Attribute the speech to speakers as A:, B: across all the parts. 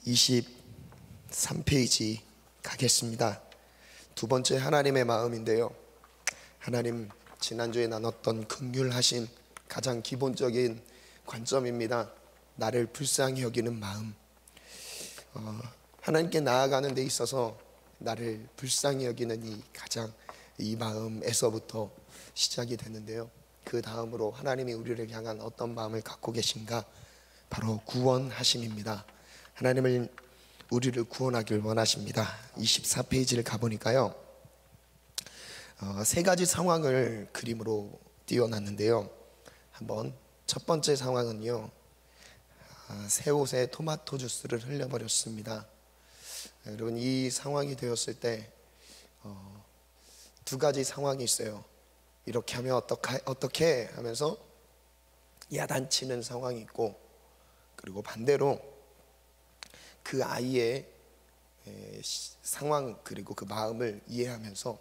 A: 23페이지 가겠습니다. 두 번째 하나님의 마음인데요, 하나님 지난주에 나눴던 긍휼하신 가장 기본적인 관점입니다. 나를 불쌍히 여기는 마음. 하나님께 나아가는 데 있어서 나를 불쌍히 여기는 이 마음에서부터 시작이 되는데요, 그 다음으로 하나님이 우리를 향한 어떤 마음을 갖고 계신가? 바로 구원하심입니다. 하나님은 우리를 구원하길 원하십니다. 24페이지를 가보니까요, 세 가지 상황을 그림으로 띄워놨는데요, 한번 첫 번째 상황은요, 새 옷에 토마토 주스를 흘려버렸습니다. 여러분, 이 상황이 되었을 때 두 가지 상황이 있어요. 이렇게 하면 어떻게 하면서 야단치는 상황이 있고, 그리고 반대로 그 아이의 상황 그리고 그 마음을 이해하면서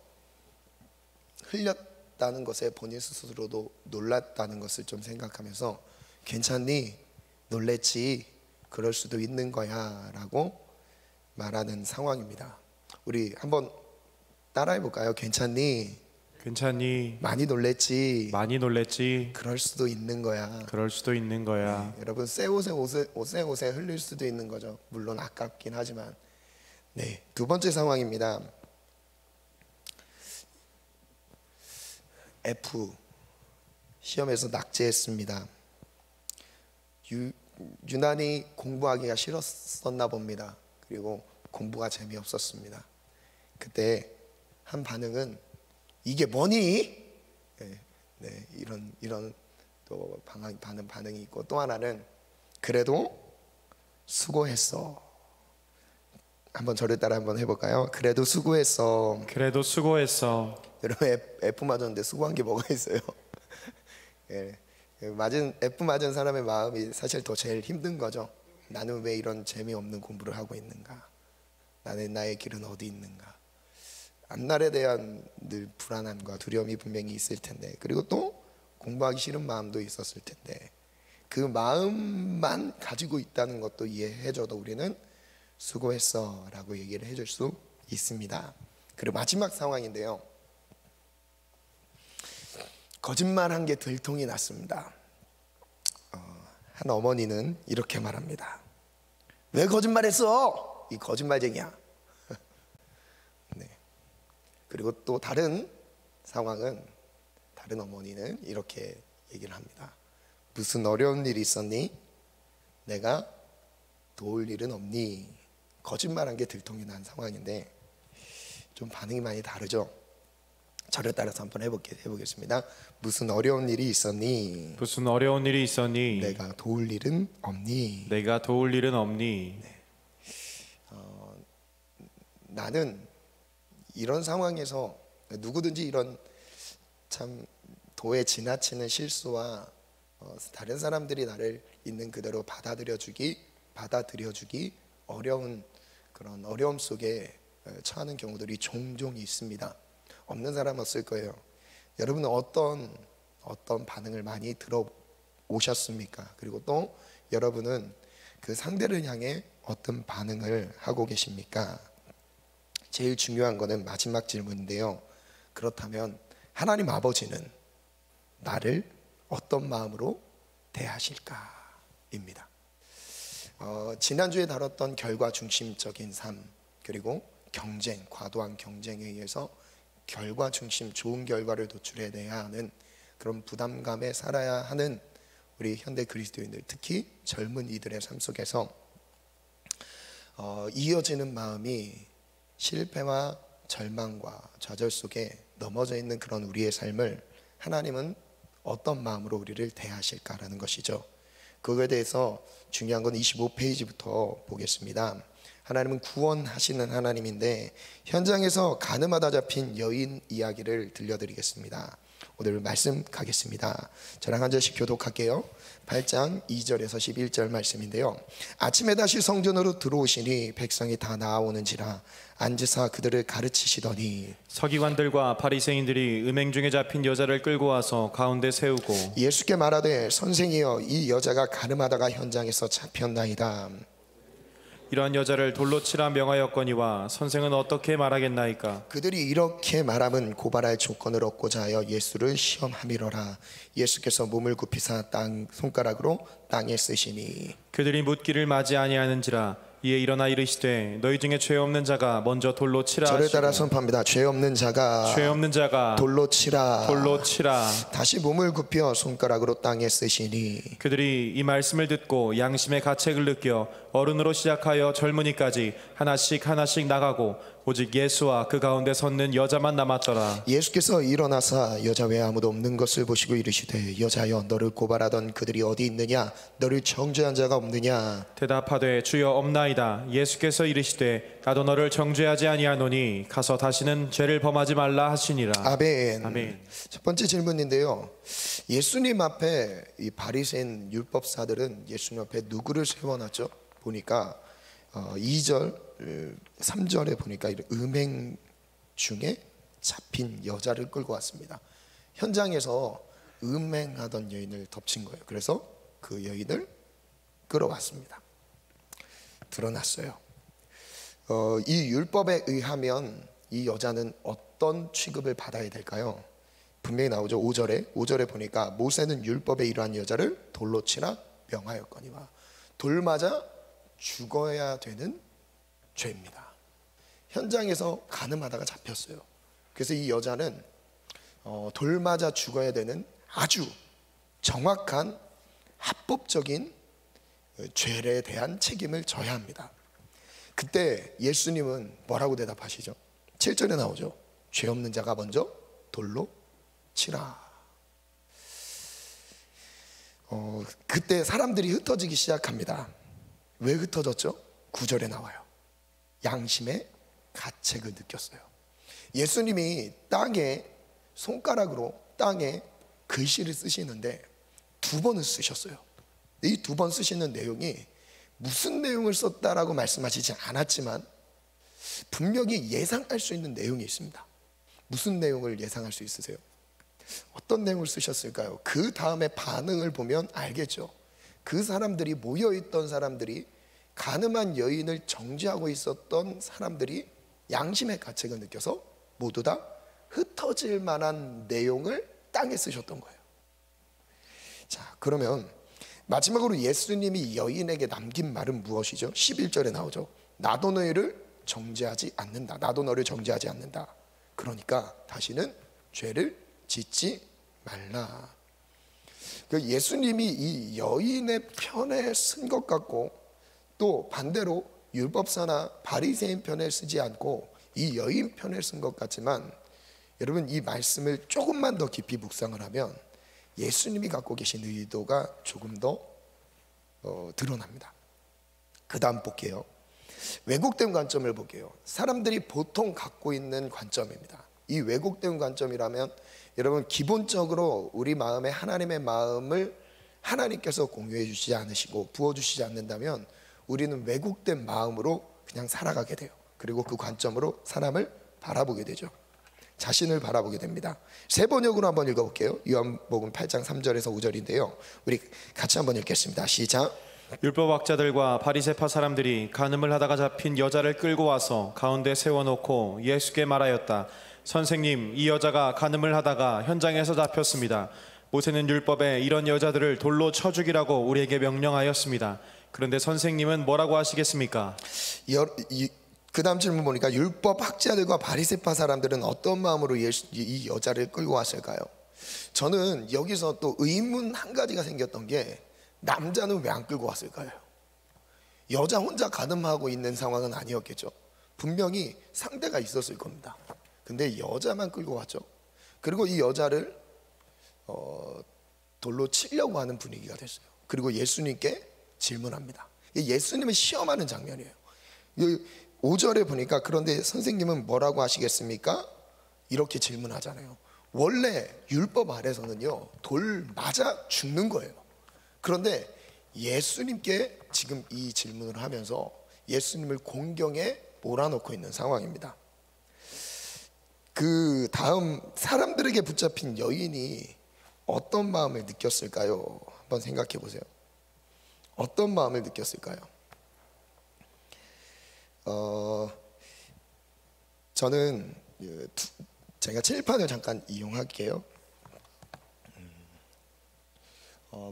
A: 흘렸다는 것에 본인 스스로도 놀랐다는 것을 좀 생각하면서 괜찮니? 놀랬지? 그럴 수도 있는 거야 라고 말하는 상황입니다. 우리 한번 따라해 볼까요? 괜찮니?
B: 괜찮니?
A: 많이 놀랬지?
B: 많이 놀랬지?
A: 그럴 수도 있는 거야.
B: 그럴 수도 있는 거야.
A: 네, 여러분, 새 옷에 흘릴 수도 있는 거죠. 물론 아깝긴 하지만. 네, 두 번째 상황입니다. F, 시험에서 낙제했습니다. 유난히 공부하기가 싫었었나 봅니다. 그리고 공부가 재미없었습니다. 그때 한 반응은 이게 뭐니? 네, 이런 또 반응이 있고, 또 하나는 그래도 수고했어. 한번 저를 따라 한번 해볼까요? 그래도 수고했어.
B: 그래도 수고했어.
A: 여러분, F 맞았는데 수고한 게 뭐가 있어요? F 맞은 사람의 마음이 사실 더 제일 힘든 거죠. 나는 왜 이런 재미없는 공부를 하고 있는가? 나의 길은 어디 있는가? 앞날에 대한 늘 불안함과 두려움이 분명히 있을 텐데, 그리고 또 공부하기 싫은 마음도 있었을 텐데, 그 마음만 가지고 있다는 것도 이해해줘도 우리는 수고했어 라고 얘기를 해줄 수 있습니다. 그리고 마지막 상황인데요, 거짓말한 게 들통이 났습니다. 한 어머니는 이렇게 말합니다. 왜 거짓말했어? 이 거짓말쟁이야. 네. 그리고 또 다른 상황은, 다른 어머니는 이렇게 얘기를 합니다. 무슨 어려운 일이 있었니? 내가 도울 일은 없니? 거짓말한 게 들통이 난 상황인데 좀 반응이 많이 다르죠. 저를 따라서 한번 해보겠습니다. 무슨 어려운 일이 있었니?
B: 무슨 어려운 일이 있었니?
A: 내가 도울 일은 없니?
B: 내가 도울 일은 없니?
A: 네. 나는 이런 상황에서 누구든지 이런 참 도에 지나치는 실수와 다른 사람들이 나를 있는 그대로 받아들여주기 어려운 그런 어려움 속에 처하는 경우들이 종종 있습니다. 없는 사람은 없을 거예요. 여러분은 어떤 반응을 많이 들어오셨습니까? 그리고 또 여러분은 그 상대를 향해 어떤 반응을 하고 계십니까? 제일 중요한 거는 마지막 질문인데요, 그렇다면 하나님 아버지는 나를 어떤 마음으로 대하실까입니다. 지난주에 다뤘던 결과 중심적인 삶, 그리고 경쟁, 과도한 경쟁에 의해서 결과 중심, 좋은 결과를 도출해내야 하는 그런 부담감에 살아야 하는 우리 현대 그리스도인들, 특히 젊은 이들의 삶 속에서 이어지는 마음이 실패와 절망과 좌절 속에 넘어져 있는 그런 우리의 삶을 하나님은 어떤 마음으로 우리를 대하실까라는 것이죠. 그거에 대해서 중요한 건 25페이지부터 보겠습니다. 하나님은 구원하시는 하나님인데, 현장에서 가늠하다 잡힌 여인 이야기를 들려드리겠습니다. 오늘 말씀 가겠습니다. 저랑 한 절씩 교독할게요. 8장 2절에서 11절 말씀인데요, 아침에 다시 성전으로 들어오시니 백성이 다 나아오는지라 앉으사 그들을 가르치시더니
B: 서기관들과 바리새인들이 음행 중에 잡힌 여자를 끌고 와서 가운데 세우고
A: 예수께 말하되 선생이여, 이 여자가 가늠하다가 현장에서 잡혔나이다.
B: 이러한 여자를 돌로 치라 명하였거니와 선생은 어떻게 말하겠나이까?
A: 그들이 이렇게 말함은 고발할 조건을 얻고자 하여 예수를 시험함이로라. 예수께서 몸을 굽히사 손가락으로 땅에 쓰시니
B: 그들이 묻기를 맞이 아니하는지라. 이에 일어나 이르시되 너희 중에 죄 없는 자가 먼저 돌로 치라
A: 저를
B: 하시고
A: 따라 선포합니다. 죄 없는 자가 돌로 치라.
B: 돌로 치라.
A: 다시 몸을 굽혀 손가락으로 땅에 쓰시니
B: 그들이 이 말씀을 듣고 양심의 가책을 느껴 어른으로 시작하여 젊은이까지 하나씩 나가고 오직 예수와 그 가운데 섰는 여자만 남았더라.
A: 예수께서 일어나사 여자 외에 아무도 없는 것을 보시고 이르시되 여자여 너를 고발하던 그들이 어디 있느냐? 너를 정죄한 자가 없느냐?
B: 대답하되 주여 없나이다. 예수께서 이르시되 나도 너를 정죄하지 아니하노니 가서 다시는 죄를 범하지 말라 하시니라.
A: 아멘.
B: 아멘.
A: 첫 번째 질문인데요. 예수님 앞에 이 바리새인 율법사들은 예수님 앞에 누구를 세워놨죠? 보니까 2절 3절에 보니까 음행 중에 잡힌 여자를 끌고 왔습니다. 현장에서 음행하던 여인을 덮친 거예요. 그래서 그 여인을 끌어왔습니다. 드러났어요. 이 율법에 의하면 이 여자는 어떤 취급을 받아야 될까요? 분명히 나오죠. 5절에 보니까 모세는 율법에 이러한 여자를 돌로 치라 명하였거니와. 돌 맞아 죽어야 되는 죄입니다. 현장에서 가늠하다가 잡혔어요. 그래서 이 여자는 돌 맞아 죽어야 되는 아주 정확한 합법적인 죄에 대한 책임을 져야 합니다. 그때 예수님은 뭐라고 대답하시죠? 7절에 나오죠. 죄 없는 자가 먼저 돌로 치라. 그때 사람들이 흩어지기 시작합니다. 왜 흩어졌죠? 9절에 나와요. 양심의 가책을 느꼈어요. 예수님이 땅에 손가락으로 땅에 글씨를 쓰시는데 2번을 쓰셨어요. 이 2번 쓰시는 내용이 무슨 내용을 썼다라고 말씀하시지 않았지만 분명히 예상할 수 있는 내용이 있습니다. 무슨 내용을 예상할 수 있으세요? 어떤 내용을 쓰셨을까요? 그 다음에 반응을 보면 알겠죠. 그 사람들이 모여있던 사람들이 가늠한 여인을 정죄하고 있었던 사람들이 양심의 가책을 느껴서 모두 다 흩어질 만한 내용을 땅에 쓰셨던 거예요. 자, 그러면 마지막으로 예수님이 여인에게 남긴 말은 무엇이죠? 11절에 나오죠. 나도 너희를 정죄하지 않는다. 나도 너를 정죄하지 않는다. 그러니까 다시는 죄를 짓지 말라. 예수님이 이 여인의 편에 쓴 것 같고 또 반대로 율법사나 바리새인 편에 쓰지 않고 이 여인 편에 쓴 것 같지만 여러분 이 말씀을 조금만 더 깊이 묵상을 하면 예수님이 갖고 계신 의도가 조금 더 드러납니다. 그 다음 볼게요. 왜곡된 관점을 볼게요. 사람들이 보통 갖고 있는 관점입니다. 이 왜곡된 관점이라면 여러분 기본적으로 우리 마음에 하나님의 마음을 하나님께서 공유해 주시지 않으시고 부어주시지 않는다면 우리는 왜곡된 마음으로 그냥 살아가게 돼요. 그리고 그 관점으로 사람을 바라보게 되죠. 자신을 바라보게 됩니다. 세 번역으로 한번 읽어볼게요. 요한복음 8장 3절에서 5절인데요 우리 같이 한번 읽겠습니다. 시작.
B: 율법학자들과 바리새파 사람들이 간음을 하다가 잡힌 여자를 끌고 와서 가운데 세워놓고 예수께 말하였다. 선생님, 이 여자가 간음을 하다가 현장에서 잡혔습니다. 모세는 율법에 이런 여자들을 돌로 쳐 죽이라고 우리에게 명령하였습니다. 그런데 선생님은 뭐라고 하시겠습니까?
A: 그 다음 질문 보니까 율법학자들과 바리새파 사람들은 어떤 마음으로 이 여자를 끌고 왔을까요? 저는 여기서 또 의문 한 가지가 생겼던 게 남자는 왜 안 끌고 왔을까요? 여자 혼자 가늠하고 있는 상황은 아니었겠죠. 분명히 상대가 있었을 겁니다. 근데 여자만 끌고 왔죠. 그리고 이 여자를 돌로 치려고 하는 분위기가 됐어요. 그리고 예수님께 질문합니다. 예수님을 시험하는 장면이에요. 5절에 보니까 그런데 선생님은 뭐라고 하시겠습니까? 이렇게 질문하잖아요. 원래 율법 아래서는요 돌 맞아 죽는 거예요. 그런데 예수님께 지금 이 질문을 하면서 예수님을 공경에 몰아넣고 있는 상황입니다. 그 다음 사람들에게 붙잡힌 여인이 어떤 마음을 느꼈을까요? 한번 생각해 보세요. 어떤 마음을 느꼈을까요? 저는 제가 칠판을 잠깐 이용할게요.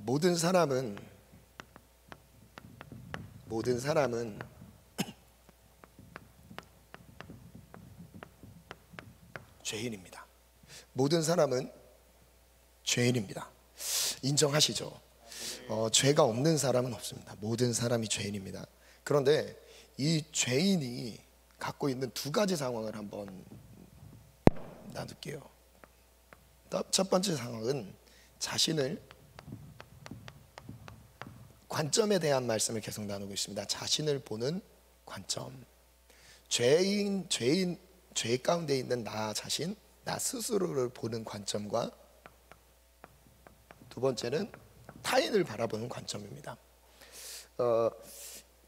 A: 모든 사람은 죄인입니다. 모든 사람은 죄인입니다. 인정하시죠? 죄가 없는 사람은 없습니다. 모든 사람이 죄인입니다. 그런데 이 죄인이 갖고 있는 두 가지 상황을 한번 나눌게요. 첫 번째 상황은 자신을 관점에 대한 말씀을 계속 나누고 있습니다. 자신을 보는 관점. 죄 가운데 있는 나 자신, 나 스스로를 보는 관점과 두 번째는 타인을 바라보는 관점입니다.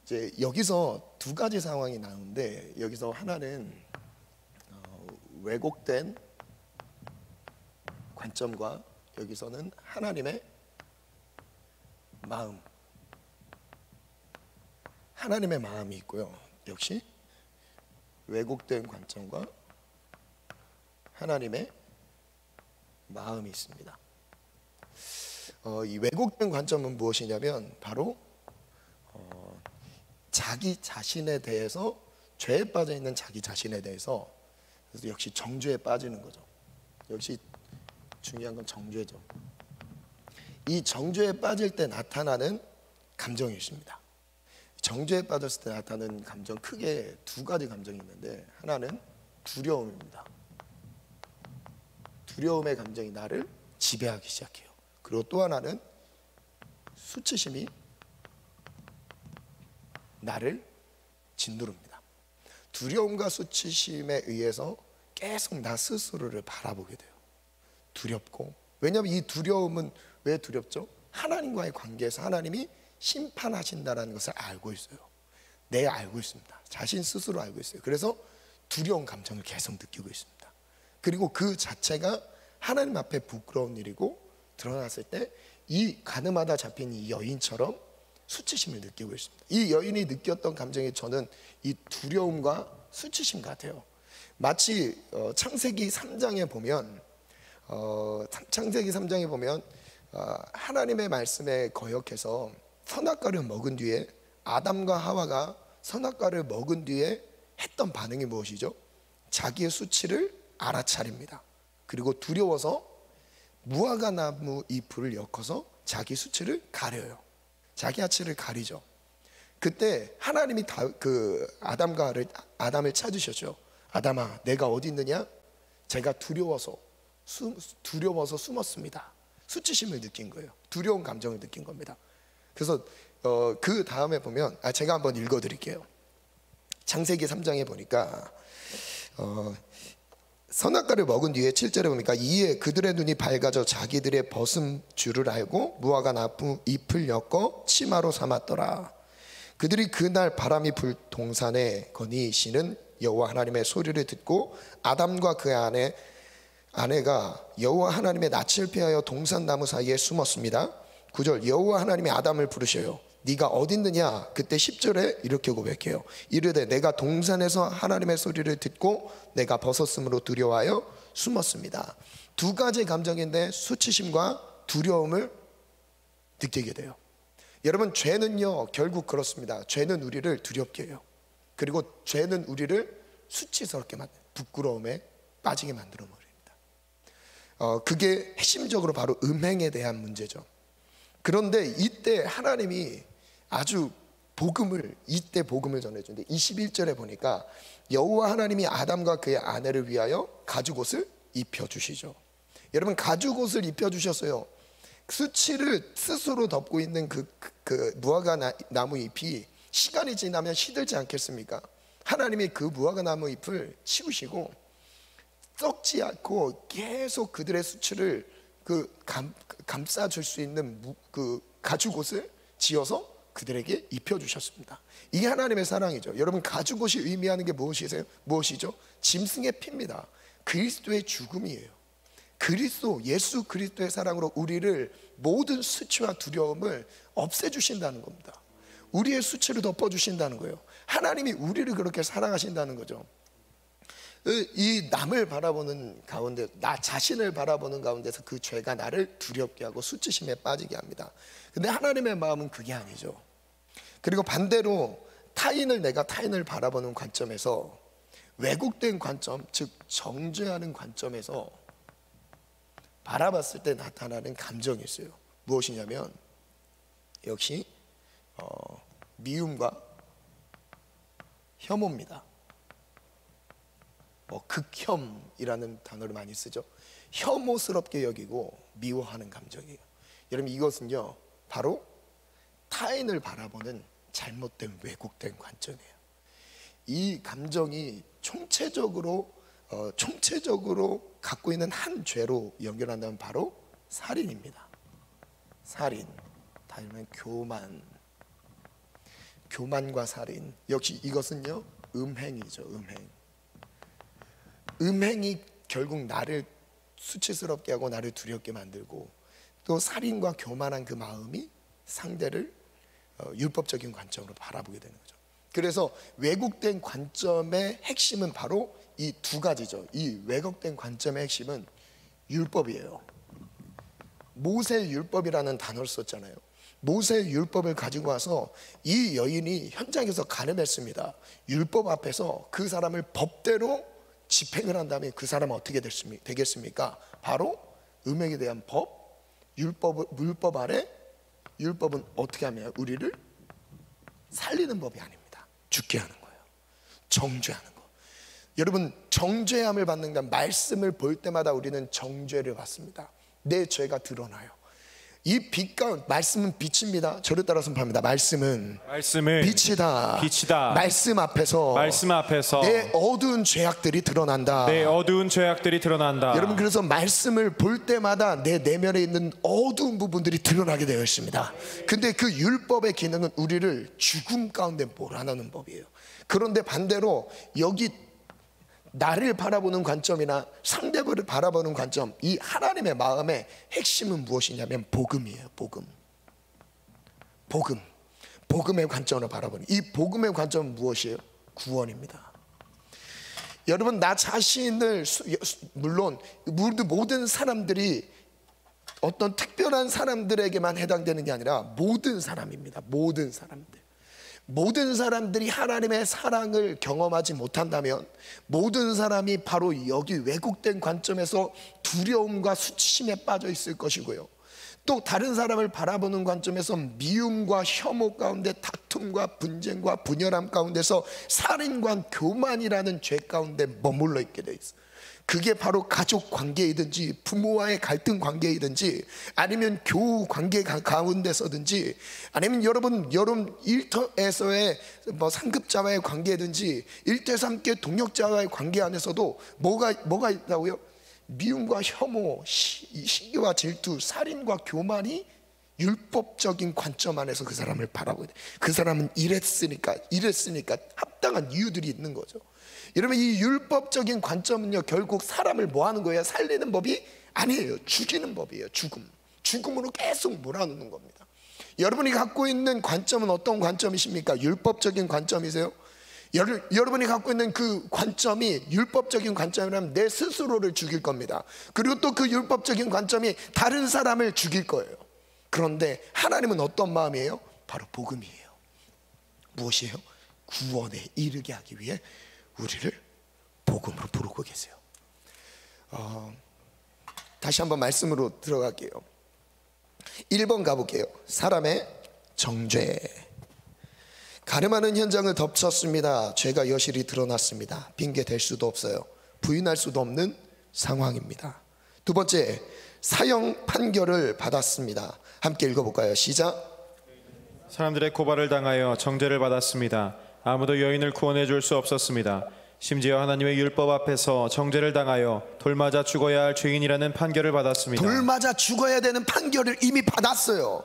A: 이제 여기서 두 가지 상황이 나오는데, 여기서 하나는 왜곡된 관점과 여기서는 하나님의 마음, 하나님의 마음이 있고요. 역시 왜곡된 관점과 하나님의 마음이 있습니다. 이 왜곡된 관점은 무엇이냐면 바로 자기 자신에 대해서, 죄에 빠져 있는 자기 자신에 대해서, 그래서 역시 정죄에 빠지는 거죠. 역시 중요한 건 정죄죠. 이 정죄에 빠질 때 나타나는 감정이 있습니다. 정죄에 빠졌을 때 나타나는 감정, 크게 두 가지 감정이 있는데, 하나는 두려움입니다. 두려움의 감정이 나를 지배하기 시작해요. 그리고 또 하나는 수치심이 나를 짓누릅니다. 두려움과 수치심에 의해서 계속 나 스스로를 바라보게 돼요. 두렵고, 왜냐하면 이 두려움은 왜 두렵죠? 하나님과의 관계에서 하나님이 심판하신다라는 것을 알고 있어요. 알고 있습니다. 자신 스스로 알고 있어요. 그래서 두려운 감정을 계속 느끼고 있습니다. 그리고 그 자체가 하나님 앞에 부끄러운 일이고, 드러났을 때 이 가늠하다 잡힌 이 여인처럼 수치심을 느끼고 있습니다. 이 여인이 느꼈던 감정이 저는 이 두려움과 수치심 같아요. 마치 창세기 3장에 보면 하나님의 말씀에 거역해서 선악과를 먹은 뒤에, 아담과 하와가 선악과를 먹은 뒤에 했던 반응이 무엇이죠? 자기의 수치를 알아차립니다. 그리고 두려워서 무화과 나무 잎을 엮어서 자기 수치를 가려요. 자기 하체를 가리죠. 그때 하나님이 아담을 찾으셨죠. 아담아, 내가 어디 있느냐? 제가 두려워서 숨었습니다. 수치심을 느낀 거예요. 두려운 감정을 느낀 겁니다. 그래서 그 다음에 보면, 제가 한번 읽어드릴게요. 창세기 3장에 보니까 선악과를 먹은 뒤에 7절에 보니까 이에 그들의 눈이 밝아져 자기들의 벗은 줄을 알고 무화과 나무 잎을 엮어 치마로 삼았더라. 그들이 그날 바람이 불 동산에 거니시는 여호와 하나님의 소리를 듣고 아담과 그의 아내가 여호와 하나님의 낯을 피하여 동산 나무 사이에 숨었습니다. 9절, 여호와 하나님이 아담을 부르셔요. 네가 어디 있느냐? 그때 10절에 이렇게 고백해요. 이르되 내가 동산에서 하나님의 소리를 듣고 내가 벗었으므로 두려워하여 숨었습니다. 두 가지 감정인데 수치심과 두려움을 느끼게 돼요. 여러분, 죄는요 결국 그렇습니다. 죄는 우리를 두렵게 해요. 그리고 죄는 우리를 수치스럽게 부끄러움에 빠지게 만들어 버립니다. 그게 핵심적으로 바로 음행에 대한 문제죠. 그런데 이때 하나님이 아주 복음을 전해주는데 21절에 보니까 여호와 하나님이 아담과 그의 아내를 위하여 가죽옷을 입혀주시죠. 여러분, 가죽옷을 입혀주셨어요. 수치를 스스로 덮고 있는 그 무화과 나무 잎이 시간이 지나면 시들지 않겠습니까? 하나님이 그 무화과 나무 잎을 치우시고 썩지 않고 계속 그들의 수치를 감싸줄 수 있는 그 가죽옷을 지어서 그들에게 입혀주셨습니다. 이게 하나님의 사랑이죠. 여러분, 가죽옷이 의미하는 게 무엇이죠? 짐승의 피입니다. 그리스도의 죽음이에요. 예수 그리스도의 사랑으로 우리를 모든 수치와 두려움을 없애주신다는 겁니다. 우리의 수치를 덮어주신다는 거예요. 하나님이 우리를 그렇게 사랑하신다는 거죠. 이 남을 바라보는 가운데, 나 자신을 바라보는 가운데서 그 죄가 나를 두렵게 하고 수치심에 빠지게 합니다. 근데 하나님의 마음은 그게 아니죠. 그리고 반대로 내가 타인을 바라보는 관점에서, 왜곡된 관점, 즉 정죄하는 관점에서 바라봤을 때 나타나는 감정이 있어요. 무엇이냐면 역시 미움과 혐오입니다. 극혐이라는 단어를 많이 쓰죠. 혐오스럽게 여기고 미워하는 감정이에요. 여러분, 이것은요 바로 타인을 바라보는 잘못된 왜곡된 관점이에요. 이 감정이 총체적으로 갖고 있는 한 죄로 연결한다면 바로 살인입니다. 살인, 다음은 교만과 살인. 역시 이것은요 음행이죠. 음행이 결국 나를 수치스럽게 하고 나를 두렵게 만들고, 또 살인과 교만한 그 마음이 상대를 율법적인 관점으로 바라보게 되는 거죠. 그래서 왜곡된 관점의 핵심은 바로 이 두 가지죠. 이 왜곡된 관점의 핵심은 율법이에요. 모세의 율법이라는 단어를 썼잖아요. 모세의 율법을 가지고 와서 이 여인이 현장에서 가늠했습니다. 율법 앞에서 그 사람을 법대로 집행을 한다면 그 사람은 어떻게 되겠습니까? 바로 음행에 대한 법, 율법 아래, 율법은 어떻게 하면 우리를 살리는 법이 아닙니다. 죽게 하는 거예요. 정죄하는 거. 여러분, 정죄함을 받는가, 말씀을 볼 때마다 우리는 정죄를 받습니다. 내 죄가 드러나요. 이 빛과 말씀은 빛입니다. 저를 따라서 합니다. 말씀은 빛이다. 말씀 앞에서 내 어두운 죄악들이 드러난다.
B: 여러분,
A: 그래서 말씀을 볼 때마다 내 내면에 있는 어두운 부분들이 드러나게 되어 있습니다. 근데 그 율법의 기능은 우리를 죽음 가운데 몰아넣는 법이에요. 그런데 반대로 여기 나를 바라보는 관점이나 상대방을 바라보는 관점, 이 하나님의 마음의 핵심은 무엇이냐면 복음이에요. 복음의 관점으로 바라보는, 이 복음의 관점은 무엇이에요? 구원입니다. 여러분, 나 자신을, 물론 모든 사람들이 어떤 특별한 사람들에게만 해당되는 게 아니라 모든 사람입니다. 모든 사람들이 하나님의 사랑을 경험하지 못한다면 모든 사람이 바로 여기 왜곡된 관점에서 두려움과 수치심에 빠져 있을 것이고요, 또 다른 사람을 바라보는 관점에서 미움과 혐오 가운데, 다툼과 분쟁과 분열함 가운데서 살인과 교만이라는 죄 가운데 머물러 있게 돼 있어요. 그게 바로 가족 관계이든지 부모와의 갈등 관계이든지 아니면 교우 관계 가운데서든지 아니면 여러분 일터에서의 상급자와의 관계든지 1대 3계 동역자와의 관계 안에서도 뭐가 있다고요? 미움과 혐오, 시기와 질투, 살인과 교만이 율법적인 관점 안에서 그 사람을 바라보게 돼. 그 사람은 이랬으니까 합당한 이유들이 있는 거죠. 여러분, 이 율법적인 관점은요 결국 사람을 뭐 하는 거예요? 살리는 법이 아니에요. 죽이는 법이에요. 죽음으로 계속 몰아넣는 겁니다. 여러분이 갖고 있는 관점은 어떤 관점이십니까? 율법적인 관점이세요? 여러분이 갖고 있는 그 관점이 율법적인 관점이라면 내 스스로를 죽일 겁니다. 그리고 또 그 율법적인 관점이 다른 사람을 죽일 거예요. 그런데 하나님은 어떤 마음이에요? 바로 복음이에요. 무엇이에요? 구원에 이르게 하기 위해 우리를 복음으로 부르고 계세요. 다시 한번 말씀으로 들어갈게요. 1번 가볼게요. 사람의 정죄. 가늠하는 현장을 덮쳤습니다. 죄가 여실히 드러났습니다. 핑계 댈 수도 없어요. 부인할 수도 없는 상황입니다. 두 번째, 사형 판결을 받았습니다. 함께 읽어볼까요? 시작.
B: 사람들의 고발을 당하여 정죄를 받았습니다. 아무도 여인을 구원해 줄 수 없었습니다. 심지어 하나님의 율법 앞에서 정죄를 당하여 돌맞아 죽어야 할 죄인이라는 판결을 받았습니다.
A: 돌맞아 죽어야 되는 판결을 이미 받았어요.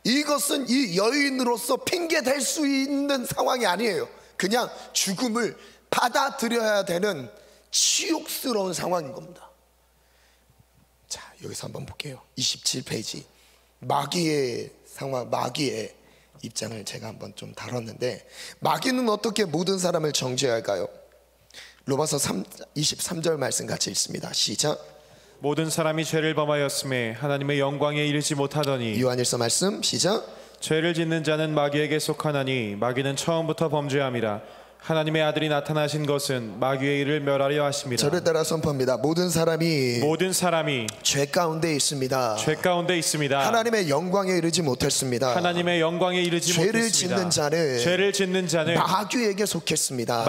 A: 이것은 이 여인으로서 핑계 댈 수 있는 상황이 아니에요. 그냥 죽음을 받아들여야 되는 치욕스러운 상황인 겁니다. 자, 여기서 한번 볼게요. 27페이지. 마귀의 상황, 마귀의 입장을 제가 한번 좀 다뤘는데, 마귀는 어떻게 모든 사람을 정죄할까요? 로마서 23절 말씀 같이 읽습니다. 시작.
B: 모든 사람이 죄를 범하였음에 하나님의 영광에 이르지 못하더니
A: 요한일서 말씀 시작.
B: 죄를 짓는 자는 마귀에게 속하나니 마귀는 처음부터 범죄함이라. 하나님의 아들이 나타나신 것은 마귀의 일을 멸하려 하심이라.
A: 저를 따라 선포합니다. 모든 사람이
B: 죄
A: 가운데 있습니다.
B: 죄 가운데 있습니다.
A: 하나님의 영광에 이르지 못했습니다.
B: 하나님의 영광에 이르지
A: 죄를
B: 못했습니다.
A: 죄를
B: 짓는 자는
A: 마귀에게 속했습니다.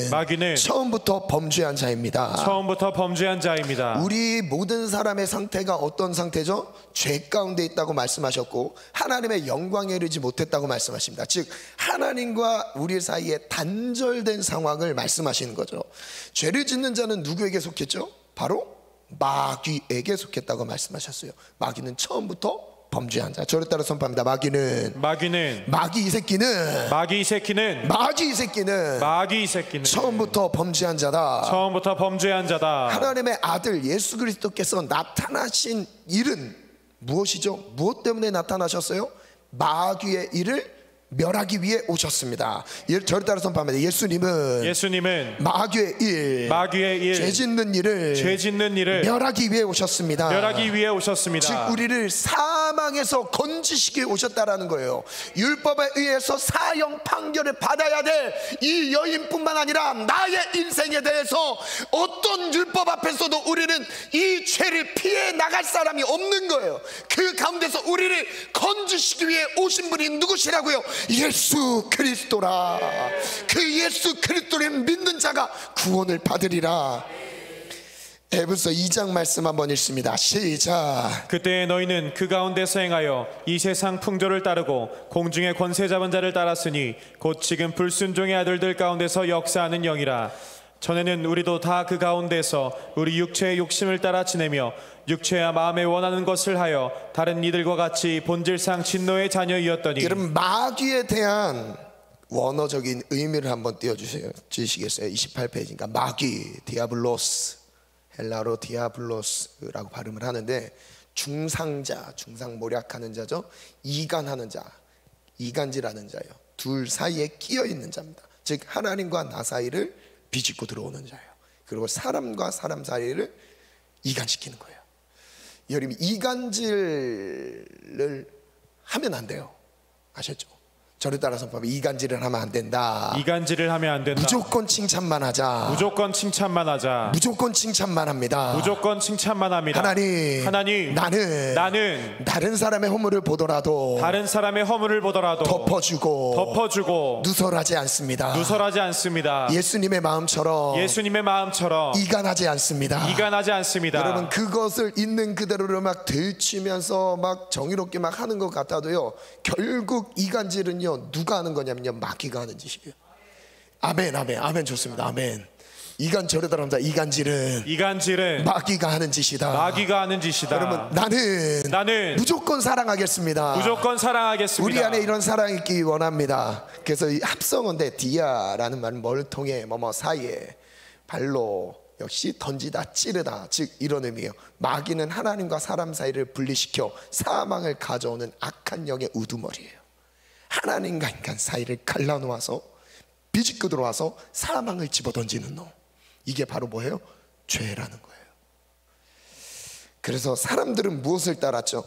A: 마귀는
B: 처음부터 범죄한 자입니다.
A: 우리 모든 사람의 상태가 어떤 상태죠? 죄 가운데 있다고 말씀하셨고 하나님의 영광에 이르지 못했다고 말씀하십니다. 즉 하나님과 우리 사이에 단절된 상황을 말씀하시는 거죠. 죄를 짓는 자는 누구에게 속했죠? 바로 마귀에게 속했다고 말씀하셨어요. 마귀는 처음부터 범죄한 자. 저를 따라 선포합니다. 마귀 이 새끼는 처음부터 범죄한 자다. 하나님의 아들 예수 그리스도께서 나타나신 일은 무엇이죠? 무엇 때문에 나타나셨어요? 마귀의 일을 멸하기 위해 오셨습니다. 저를 따라 선포합니다. 예수님은 마귀의 일, 죄 짓는 일을 멸하기 위해 오셨습니다. 즉 우리를 사망에서 건지시기 위해 오셨다라는 거예요. 율법에 의해서 사형 판결을 받아야 될 이 여인뿐만 아니라 나의 인생에 대해서 어떤 율법 앞에서도 우리는 이 죄를 피해 나갈 사람이 없는 거예요. 그 가운데서 우리를 건지시기 위해 오신 분이 누구시라고요? 예수 그리스도라. 그 예수 그리스도를 믿는 자가 구원을 받으리라. 에베소 2장 말씀 한번 읽습니다. 시작.
B: 그때 너희는 그 가운데서 행하여 이 세상 풍조를 따르고 공중의 권세 잡은 자를 따랐으니 곧 지금 불순종의 아들들 가운데서 역사하는 영이라. 전에는 우리도 다 그 가운데서 우리 육체의 욕심을 따라 지내며 육체와 마음에 원하는 것을 하여 다른 이들과 같이 본질상 진노의 자녀이었더니.
A: 여러분 마귀에 대한 원어적인 의미를 한번 띄워주시겠어요? 28페이지니까 마귀, 디아블로스, 헬라로 디아블로스라고 발음을 하는데 중상자, 중상모략하는 자죠. 이간하는 자, 이간질하는 자예요. 둘 사이에 끼어 있는 자입니다. 즉 하나님과 나 사이를 비집고 들어오는 자예요. 그리고 사람과 사람 사이를 이간시키는 거예요. 여러분 이간질을 하면 안 돼요. 아셨죠? 저를 따라서 보면 이간질을 하면 안 된다. 무조건 칭찬만 하자. 무조건 칭찬만 합니다. 하나님 나는 다른 사람의 허물을 보더라도 덮어주고 누설하지 않습니다. 예수님의 마음처럼 이간하지 않습니다. 여러분 그것을 있는 그대로를 막 들추면서 막 정의롭게 막 하는 것 같아도요, 결국 이간질은요 누가 하는 거냐면요 마귀가 하는 짓이에요. 아멘 좋습니다. 아멘. 이간 저를 따라합니다. 이간질은 마귀가 하는 짓이다. 여러분 나는 무조건 사랑하겠습니다. 우리 안에 이런 사랑이 있기 원합니다. 그래서 이 합성어인데 디아라는 말은 뭘 통해 뭐뭐 사이에 발로 역시 던지다 찌르다, 즉 이런 의미예요. 마귀는 하나님과 사람 사이를 분리시켜 사망을 가져오는 악한 영의 우두머리예요. 하나님과 인간 사이를 갈라놓아서 비집고 들어와서 사망을 집어던지는 놈. 이게 바로 뭐예요? 죄라는 거예요. 그래서 사람들은 무엇을 따랐죠?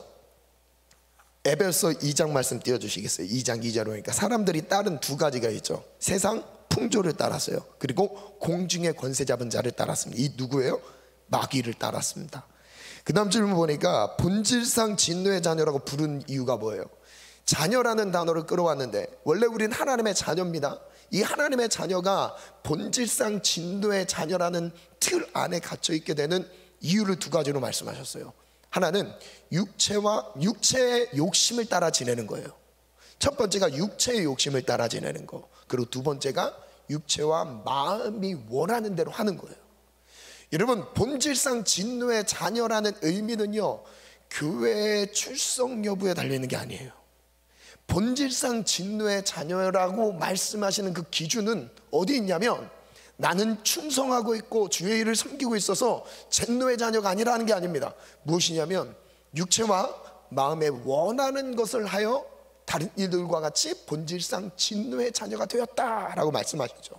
A: 에베소 2장 말씀 띄워주시겠어요? 2장 2절로 보니까 사람들이 따른 두 가지가 있죠. 세상 풍조를 따랐어요. 그리고 공중의 권세 잡은 자를 따랐습니다. 이 누구예요? 마귀를 따랐습니다. 그 다음 질문 보니까 본질상 진노의 자녀라고 부른 이유가 뭐예요? 자녀라는 단어를 끌어왔는데 원래 우린 하나님의 자녀입니다. 이 하나님의 자녀가 본질상 진노의 자녀라는 틀 안에 갇혀 있게 되는 이유를 두 가지로 말씀하셨어요. 하나는 육체의 욕심을 따라 지내는 거예요. 첫 번째가 육체의 욕심을 따라 지내는 거, 그리고 두 번째가 육체와 마음이 원하는 대로 하는 거예요. 여러분 본질상 진노의 자녀라는 의미는요 교회의 출석 여부에 달려있는 게 아니에요. 본질상 진노의 자녀라고 말씀하시는 그 기준은 어디 있냐면 나는 충성하고 있고 주의 일을 섬기고 있어서 진노의 자녀가 아니라는 게 아닙니다. 무엇이냐면 육체와 마음에 원하는 것을 하여 다른 이들과 같이 본질상 진노의 자녀가 되었다라고 말씀하시죠.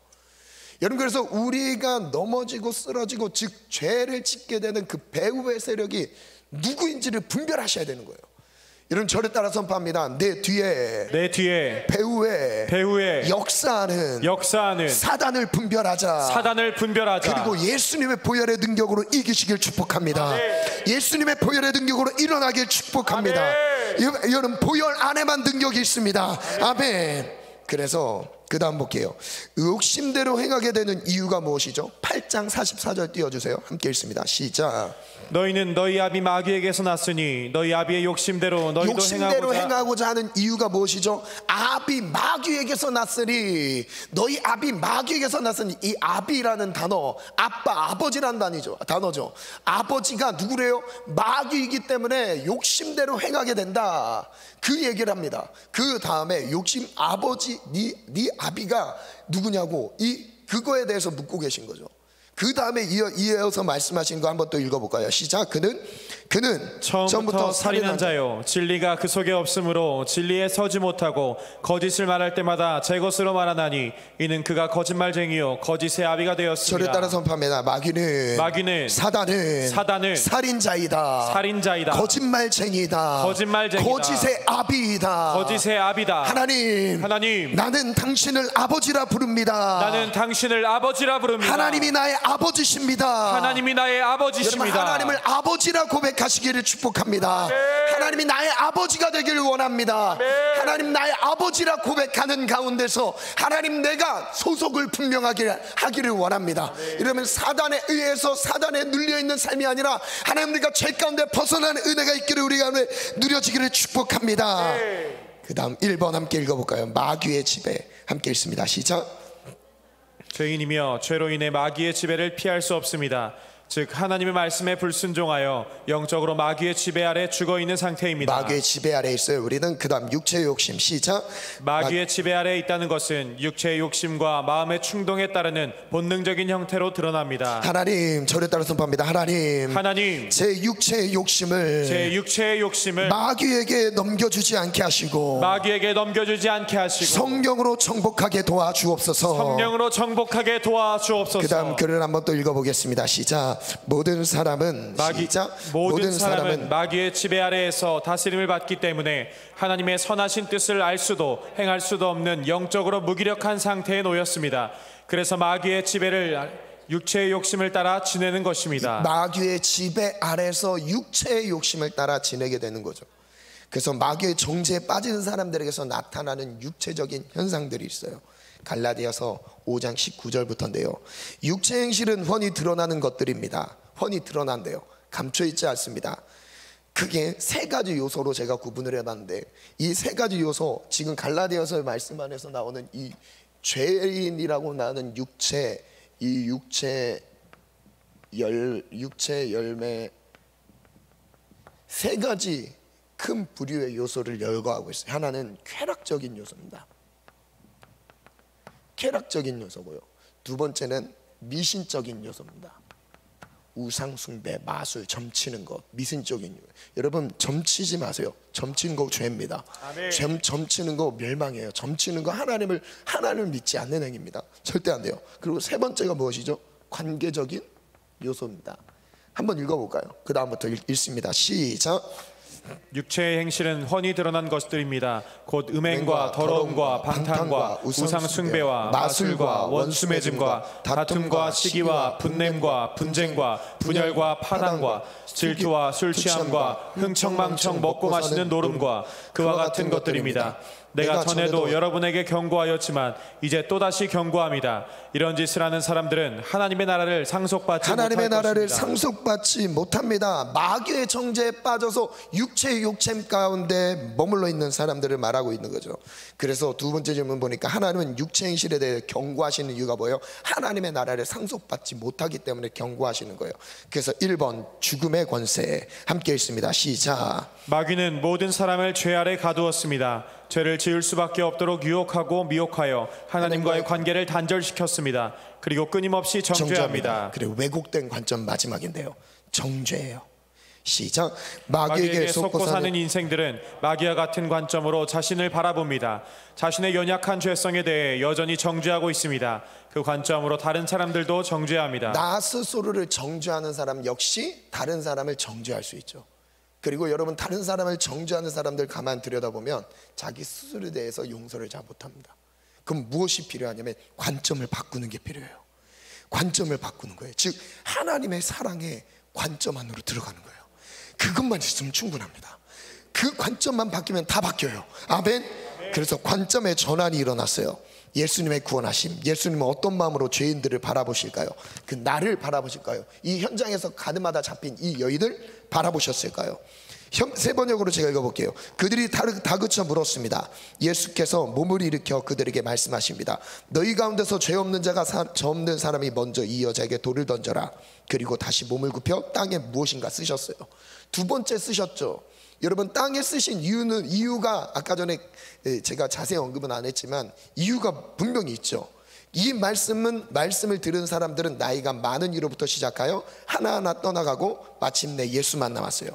A: 여러분, 그래서 우리가 넘어지고 쓰러지고 즉 죄를 짓게 되는 그 배후의 세력이 누구인지를 분별하셔야 되는 거예요. 여러분, 저를 따라 선포합니다. 내 뒤에 배후에 역사하는 사단을 분별하자. 그리고 예수님의 보혈의 능력으로 이기시길 축복합니다. 예수님의 보혈의 능력으로 일어나길 축복합니다. 여러분, 보혈 안에만 능력이 있습니다. 아멘. 그래서 그 다음 볼게요. 욕심대로 행하게 되는 이유가 무엇이죠? 8장 44절 띄워주세요. 함께 읽습니다. 시작.
B: 너희는 너희 아비 마귀에게서 났으니 너희 아비의 욕심대로 너희도
A: 행하고자 하는 이유가 무엇이죠? 아비 마귀에게서 났으니, 너희 아비 마귀에게서 났으니. 이 아비라는 단어, 아빠, 아버지라는 단어죠. 아버지가 누구래요? 마귀이기 때문에 욕심대로 행하게 된다, 그 얘기를 합니다. 그 다음에 욕심 아버지, 네 아비가 누구냐고 그거에 대해서 묻고 계신 거죠. 그 다음에 이어서 말씀하신 거 한번 또 읽어볼까요? 시작. 그는
B: 처음부터 살인한 자요, 진리가 그 속에 없으므로 진리에 서지 못하고 거짓을 말할 때마다 제 것으로 말하나니 이는 그가 거짓말쟁이요 거짓의 아비가 되었습니다.
A: 저를 따라 선포합니다. 마귀는 사단은 살인자이다, 거짓말쟁이다, 거짓의 아비이다. 하나님, 나는 당신을 아버지라 부릅니다. 하나님이 나의 아버지십니다. 여러분, 하나님을 아버지라 고백하시기를 축복합니다. 하나님이 나의 아버지가 되기를 원합니다. 하나님 나의 아버지라 고백하는 가운데서 하나님 내가 소속을 분명하게 하기를 원합니다. 이러면 사단에 의해서 사단에 눌려있는 삶이 아니라 하나님 우리가 죄 가운데 벗어나는 은혜가 있기를 우리가 누려지기를 축복합니다. 그 다음 1번 함께 읽어볼까요? 마귀의 지배 함께 읽습니다. 시작.
B: 죄인이며 죄로 인해 마귀의 지배를 피할 수 없습니다. 즉 하나님의 말씀에 불순종하여 영적으로 마귀의 지배 아래 죽어있는 상태입니다.
A: 마귀의 지배 아래 있어요. 우리는 그 다음 육체의 욕심. 시작.
B: 마귀의 지배 아래 있다는 것은 육체의 욕심과 마음의 충동에 따르는 본능적인 형태로 드러납니다.
A: 하나님, 저를 따라 선포합니다. 하나님, 제 육체의 욕심을 마귀에게 넘겨주지 않게 하시고 성령으로 정복하게 도와주옵소서. 그 다음 글을 한번 또 읽어보겠습니다. 시작. 모든 사람은
B: 마귀의 지배 아래에서 다스림을 받기 때문에 하나님의 선하신 뜻을 알 수도 행할 수도 없는 영적으로 무기력한 상태에 놓였습니다. 그래서 마귀의 지배를 육체의 욕심을 따라 지내는 것입니다.
A: 마귀의 지배 아래서 육체의 욕심을 따라 지내게 되는 거죠. 그래서 마귀의 정죄에 빠지는 사람들에게서 나타나는 육체적인 현상들이 있어요. 갈라디아서 5장 19절부터인데요. 육체 행실은 훤히 드러나는 것들입니다. 훤히 드러난대요. 감춰있지 않습니다. 크게 세 가지 요소로 제가 구분을 해봤는데, 이 세 가지 요소, 지금 갈라디아서의 말씀 안에서 나오는 이 죄인이라고 나오는 육체, 이 육체 열매 세 가지 큰 부류의 요소를 열거하고 있어요. 하나는 쾌락적인 요소입니다. 쾌락적인 요소고요. 두 번째는 미신적인 요소입니다. 우상 숭배, 마술, 점치는 것, 미신적인 요소. 여러분, 점치지 마세요. 점치는 거 죄입니다. 점치는 거 멸망이에요. 점치는 거 하나님을 믿지 않는 행위입니다. 절대 안 돼요. 그리고 세 번째가 무엇이죠? 관계적인 요소입니다. 한번 읽어볼까요? 그 다음부터 읽습니다. 시작.
B: 육체의 행실은 훤히 드러난 것들입니다. 곧 음행과 더러움과 방탕과 우상 숭배와 마술과 원수 맺음과 다툼과 시기와 분냄과 분쟁과 분열과 파당과 질투와 술 취함과 흥청망청 먹고 마시는 노름과 그와 같은 것들입니다. 내가 전에도 여러분에게 경고하였지만 이제 또다시 경고합니다. 이런 짓을 하는 사람들은 하나님의 나라를 상속받지 못합니다. 마귀의 정죄에 빠져서 육체의 욕심 가운데 머물러 있는 사람들을 말하고 있는 거죠. 그래서 두 번째 질문 보니까 하나님은 육체 행실에 대해 경고하시는 이유가 뭐예요? 하나님의 나라를 상속받지 못하기 때문에 경고하시는 거예요. 그래서 1번 죽음의 권세 함께 읽습니다. 시작. 마귀는 모든 사람을 죄 아래 가두었습니다. 죄를 지을 수밖에 없도록 유혹하고 미혹하여 하나님과의 관계를 단절시켰습니다. 그리고 끊임없이 정죄합니다.
A: 그리고 왜곡된 관점 마지막인데요. 정죄예요. 시작.
B: 마귀에게 속고 사는 인생들은 마귀와 같은 관점으로 자신을 바라봅니다. 자신의 연약한 죄성에 대해 여전히 정죄하고 있습니다. 그 관점으로 다른 사람들도 정죄합니다.
A: 나 스스로를 정죄하는 사람 역시 다른 사람을 정죄할 수 있죠. 그리고 여러분, 다른 사람을 정죄하는 사람들 가만 들여다보면 자기 스스로에 대해서 용서를 잘 못합니다. 그럼 무엇이 필요하냐면 관점을 바꾸는 게 필요해요. 관점을 바꾸는 거예요. 즉 하나님의 사랑의 관점 안으로 들어가는 거예요. 그것만 있으면 충분합니다. 그 관점만 바뀌면 다 바뀌어요. 아멘. 그래서 관점의 전환이 일어났어요. 예수님의 구원하심, 예수님은 어떤 마음으로 죄인들을 바라보실까요? 그 나를 바라보실까요? 이 현장에서 가늠하다 잡힌 이 여인을 바라보셨을까요? 세 번역으로 제가 읽어볼게요. 그들이 다그쳐 물었습니다. 예수께서 몸을 일으켜 그들에게 말씀하십니다. 너희 가운데서 죄 없는 자가 저 없는 사람이 먼저 이 여자에게 돌을 던져라. 그리고 다시 몸을 굽혀 땅에 무엇인가 쓰셨어요. 두 번째 쓰셨죠. 여러분, 땅에 쓰신 이유가 아까 전에 제가 자세히 언급은 안 했지만 이유가 분명히 있죠. 이 말씀을 들은 사람들은 나이가 많은 이로부터 시작하여 하나하나 떠나가고 마침내 예수만 남았어요.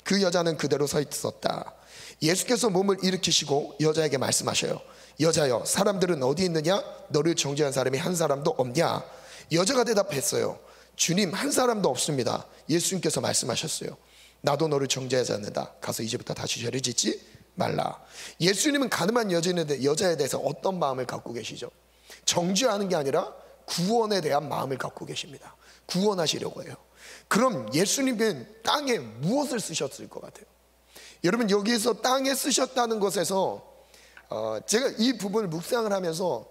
A: 그 여자는 그대로 서 있었다. 예수께서 몸을 일으키시고 여자에게 말씀하셔요. 여자여, 사람들은 어디 있느냐? 너를 정죄한 사람이 한 사람도 없냐? 여자가 대답했어요. 주님, 한 사람도 없습니다. 예수님께서 말씀하셨어요. 나도 너를 정죄하지 않는다. 가서 이제부터 다시 죄를 짓지 말라. 예수님은 가늠한 여자에 대해서 어떤 마음을 갖고 계시죠? 정죄하는 게 아니라 구원에 대한 마음을 갖고 계십니다. 구원하시려고 해요. 그럼 예수님은 땅에 무엇을 쓰셨을 것 같아요? 여러분, 여기에서 땅에 쓰셨다는 것에서 제가 이 부분을 묵상을 하면서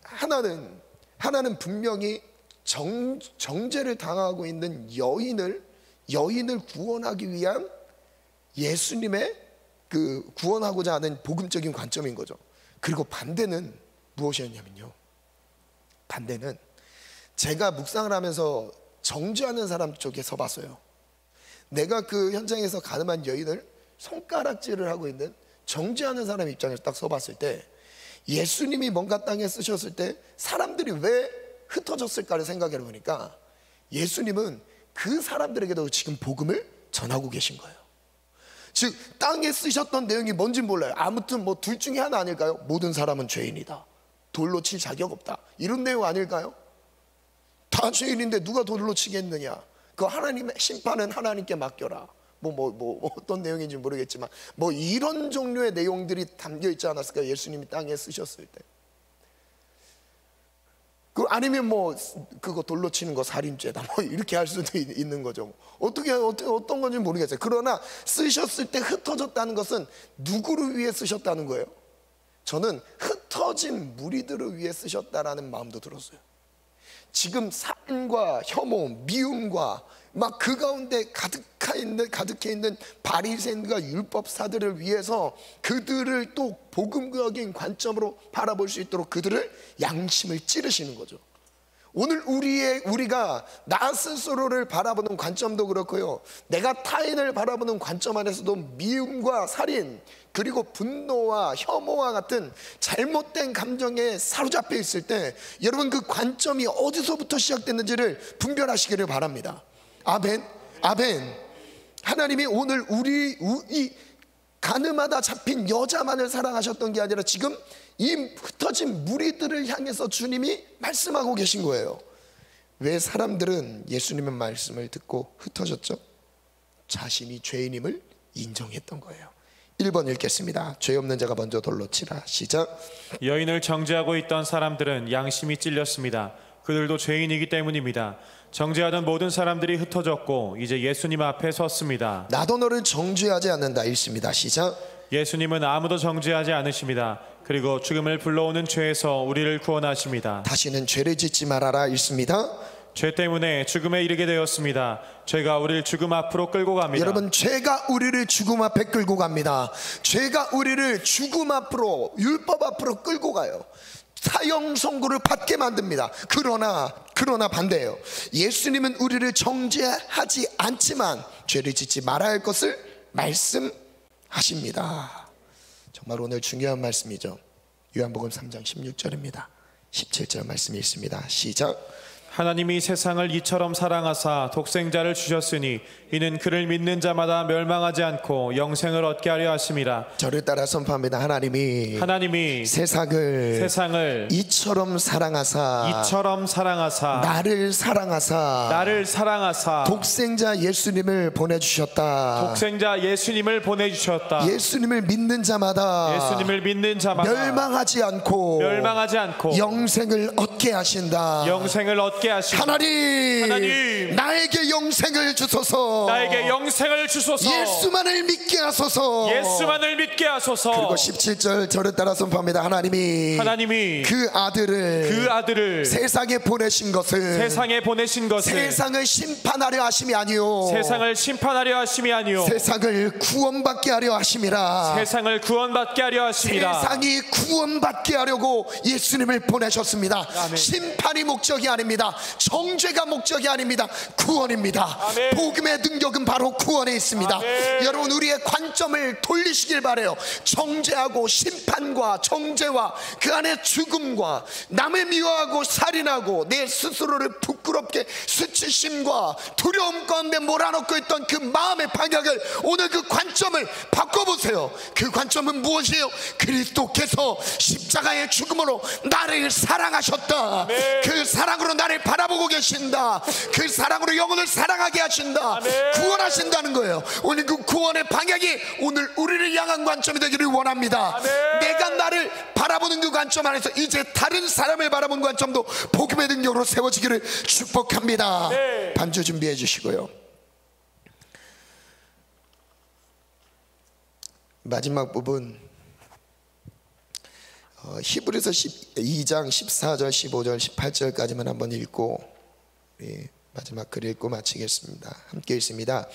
A: 하나는 분명히 정죄를 당하고 있는 여인을 구원하기 위한 예수님의 그 구원하고자 하는 복음적인 관점인 거죠. 그리고 반대는 무엇이었냐면요, 반대는 제가 묵상을 하면서 정죄하는 사람 쪽에 서봤어요. 내가 그 현장에서 가늠한 여인을 손가락질을 하고 있는 정죄하는 사람 입장에서 딱 서봤을 때, 예수님이 뭔가 땅에 쓰셨을 때 사람들이 왜 흩어졌을까를 생각해 보니까 예수님은 그 사람들에게도 지금 복음을 전하고 계신 거예요. 즉 땅에 쓰셨던 내용이 뭔지 몰라요. 아무튼 뭐 둘 중에 하나 아닐까요? 모든 사람은 죄인이다, 돌로 칠 자격 없다, 이런 내용 아닐까요? 다 죄인인데 누가 돌로 치겠느냐, 그 하나님의 심판은 하나님께 맡겨라, 어떤 내용인지 모르겠지만 이런 종류의 내용들이 담겨 있지 않았을까요? 예수님이 땅에 쓰셨을 때. 그 아니면 그거 돌로 치는 거 살인죄다 이렇게 할 수도 있는 거죠. 어떤 건지 모르겠어요. 그러나 쓰셨을 때 흩어졌다는 것은 누구를 위해 쓰셨다는 거예요? 저는 흩어진 무리들을 위해 쓰셨다라는 마음도 들었어요. 지금 살인과 혐오, 미움과 막 그 가운데 가득해 있는 바리새인과 율법사들을 위해서 그들을 또 복음적인 관점으로 바라볼 수 있도록 그들을 양심을 찌르시는 거죠. 오늘 우리가 나 스스로를 바라보는 관점도 그렇고요, 내가 타인을 바라보는 관점 안에서도 미움과 살인, 그리고 분노와 혐오와 같은 잘못된 감정에 사로잡혀 있을 때 여러분, 그 관점이 어디서부터 시작됐는지를 분별하시기를 바랍니다. 아멘. 아멘. 하나님이 오늘 이 가늠하다 잡힌 여자만을 사랑하셨던 게 아니라 지금 이 흩어진 무리들을 향해서 주님이 말씀하고 계신 거예요. 왜 사람들은 예수님의 말씀을 듣고 흩어졌죠? 자신이 죄인임을 인정했던 거예요. 1번 읽겠습니다. 죄 없는 자가 먼저 돌로 치라. 시작.
B: 여인을 정죄하고 있던 사람들은 양심이 찔렸습니다. 그들도 죄인이기 때문입니다. 정죄하던 모든 사람들이 흩어졌고 이제 예수님 앞에 섰습니다.
A: 나도 너를 정죄하지 않는다. 읽습니다. 시작.
B: 예수님은 아무도 정죄하지 않으십니다. 그리고 죽음을 불러오는 죄에서 우리를 구원하십니다.
A: 다시는 죄를 짓지 말아라. 읽습니다.
B: 죄 때문에 죽음에 이르게 되었습니다. 죄가 우리를 죽음 앞으로 끌고 갑니다.
A: 여러분, 죄가 우리를 죽음 앞에 끌고 갑니다. 죄가 우리를 죽음 앞으로, 율법 앞으로 끌고 가요. 사형 선고를 받게 만듭니다. 그러나 반대예요. 예수님은 우리를 정죄하지 않지만 죄를 짓지 말아야 할 것을 말씀하십니다. 정말 오늘 중요한 말씀이죠. 요한복음 3장 16절입니다. 17절 말씀이 있습니다. 시작.
B: 하나님이 세상을 이처럼 사랑하사 독생자를 주셨으니 이는 그를 믿는 자마다 멸망하지 않고 영생을 얻게 하려 하심이라.
A: 저를 따라 선포합니다. 하나님이 세상을 이처럼 사랑하사 나를 사랑하사 독생자 예수님을 보내주셨다. 예수님을 믿는 자마다 멸망하지 않고 영생을 얻게 하신다. 하나님 나에게 영생을 주소서. 예수만을 믿게 하소서. 그리고 17절 저를 따라 선포합니다. 하나님이 그 아들을 세상에 보내신 것은 세상을 심판하려 하심이 아니요 세상을 구원받게 하려 하심이라. 세상이 구원받게 하려고 예수님을 보내셨습니다. 아멘. 심판이 목적이 아닙니다. 정죄가 목적이 아닙니다. 구원입니다. 아멘. 복음의 능력은 바로 구원에 있습니다. 아멘. 여러분 우리의 관점을 돌리시길 바라요. 정죄하고 심판과 정죄와 그 안에 죽음과 남을 미워하고 살인하고 내 스스로를 부끄럽게 수치심과 두려움 가운데 몰아넣고 있던 그 마음의 방향을 오늘 그 관점을 바꿔보세요. 그 관점은 무엇이에요? 그리스도께서 십자가의 죽음으로 나를 사랑하셨다. 아멘. 그 사랑으로 나를 바라보고 계신다. 그 사랑으로 영혼을 사랑하게 하신다. 아멘. 구원하신다는 거예요. 오늘 그 구원의 방향이 오늘 우리를 향한 관점이 되기를 원합니다. 아멘. 내가 나를 바라보는 그 관점 안에서 이제 다른 사람을 바라보는 관점도 복음의 능력으로 세워지기를 축복합니다. 아멘. 반주 준비해 주시고요. 마지막 부분 히브리서 2장 14절 15절 18절까지만 한번 읽고 마지막 글 읽고 마치겠습니다. 함께 읽습니다.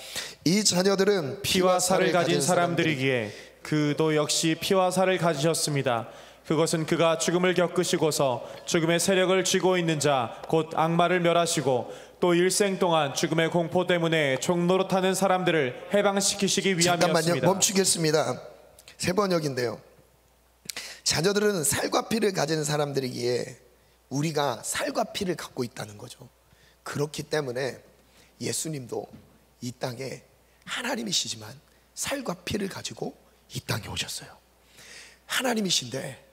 A: 이 자녀들은
B: 피와 살을 가진 사람들이기에 그도 역시 피와 살을 가지셨습니다. 그것은 그가 죽음을 겪으시고서 죽음의 세력을 쥐고 있는 자 곧 악마를 멸하시고 또 일생 동안 죽음의 공포 때문에 종노릇하는 사람들을 해방시키시기 위함이었습니다.
A: 잠깐만요. 멈추겠습니다. 세 번역인데요. 자녀들은 살과 피를 가진 사람들이기에 우리가 살과 피를 갖고 있다는 거죠. 그렇기 때문에 예수님도 이 땅에 하나님이시지만 살과 피를 가지고 이 땅에 오셨어요. 하나님이신데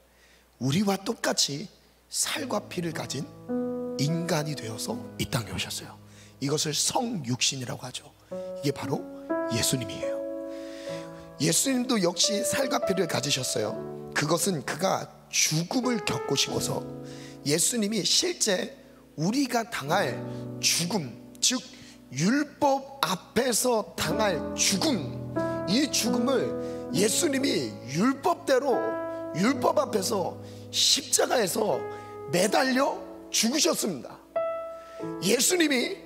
A: 우리와 똑같이 살과 피를 가진 인간이 되어서 이 땅에 오셨어요. 이것을 성육신이라고 하죠. 이게 바로 예수님이에요. 예수님도 역시 살과 피를 가지셨어요. 그것은 그가 죽음을 겪으시고서 예수님이 실제 우리가 당할 죽음, 즉 율법 앞에서 당할 죽음, 이 죽음을 예수님이 율법 앞에서 십자가에서 매달려 죽으셨습니다. 예수님이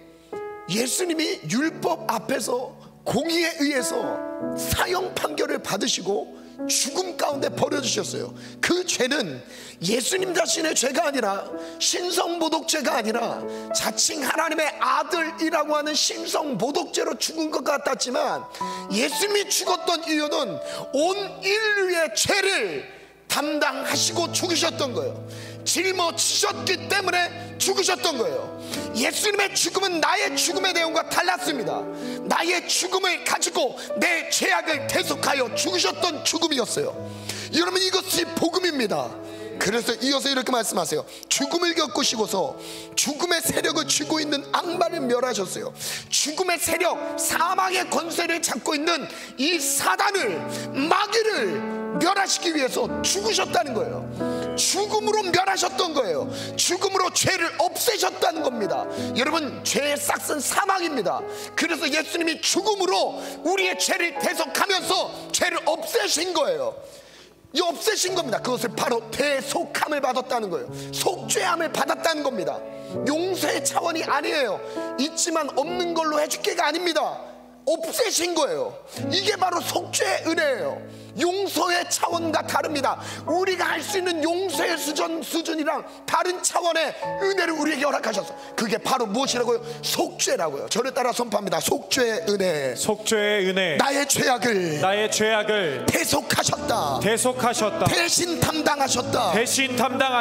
A: 율법 앞에서 공의에 의해서 사형 판결을 받으시고 죽음 가운데 버려주셨어요. 그 죄는 예수님 자신의 죄가 아니라 신성모독죄가 아니라 자칭 하나님의 아들이라고 하는 신성모독죄로 죽은 것 같았지만 예수님이 죽었던 이유는 온 인류의 죄를 담당하시고 죽으셨던 거예요. 짊어지셨기 때문에 죽으셨던 거예요. 예수님의 죽음은 나의 죽음의 내용과 달랐습니다. 나의 죽음을 가지고 내 죄악을 대속하여 죽으셨던 죽음이었어요. 여러분 이것이 복음입니다. 그래서 이어서 이렇게 말씀하세요. 죽음을 겪으시고서 죽음의 세력을 쥐고 있는 악마를 멸하셨어요. 죽음의 세력, 사망의 권세를 잡고 있는 이 사단을, 마귀를 멸하시기 위해서 죽으셨다는 거예요. 죽음으로 멸하셨던 거예요. 죽음으로 죄를 없애셨다는 겁니다. 여러분 죄의 싹은 사망입니다. 그래서 예수님이 죽음으로 우리의 죄를 대속하면서 죄를 없애신 거예요. 이 없애신 겁니다. 그것을 바로 대속함을 받았다는 거예요. 속죄함을 받았다는 겁니다. 용서의 차원이 아니에요. 있지만 없는 걸로 해줄게가 아닙니다. 없애신 거예요. 이게 바로 속죄의 은혜예요. 용서의 차원과 다릅니다. 우리가 할 수 있는 용서의 수준이랑 다른 차원의 은혜를 우리에게 허락하셨어. 그게 바로 무엇이라고요? 속죄라고요. 저를 따라 선포합니다. 속죄의 은혜.
B: 속죄의 은혜.
A: 나의 죄악을
B: 대속하셨다.
A: 대신 담당하셨다.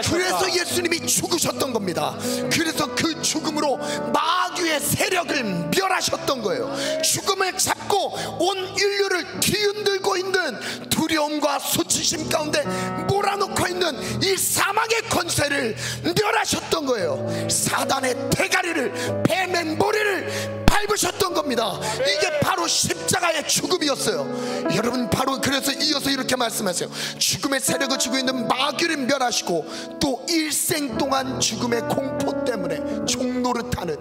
A: 그래서 예수님이 죽으셨던 겁니다. 그래서 그 죽음으로 마귀의 세력을 멸하셨던 거예요. 죽음을 잡고 온 인류를 뒤흔들고 있는 두려움과 수치심 가운데 몰아넣고 있는 이 사망의 권세를 멸하셨던 거예요. 사단의 대가리를, 뱀의 머리를 밟으셨던 겁니다. 이게 바로 십자가의 죽음이었어요. 여러분, 바로 그래서 이어서 이렇게 말씀하세요. 죽음의 세력을 쥐고 있는 마귀를 멸하시고 또 일생 동안 죽음의 공포 때문에 종노릇하는,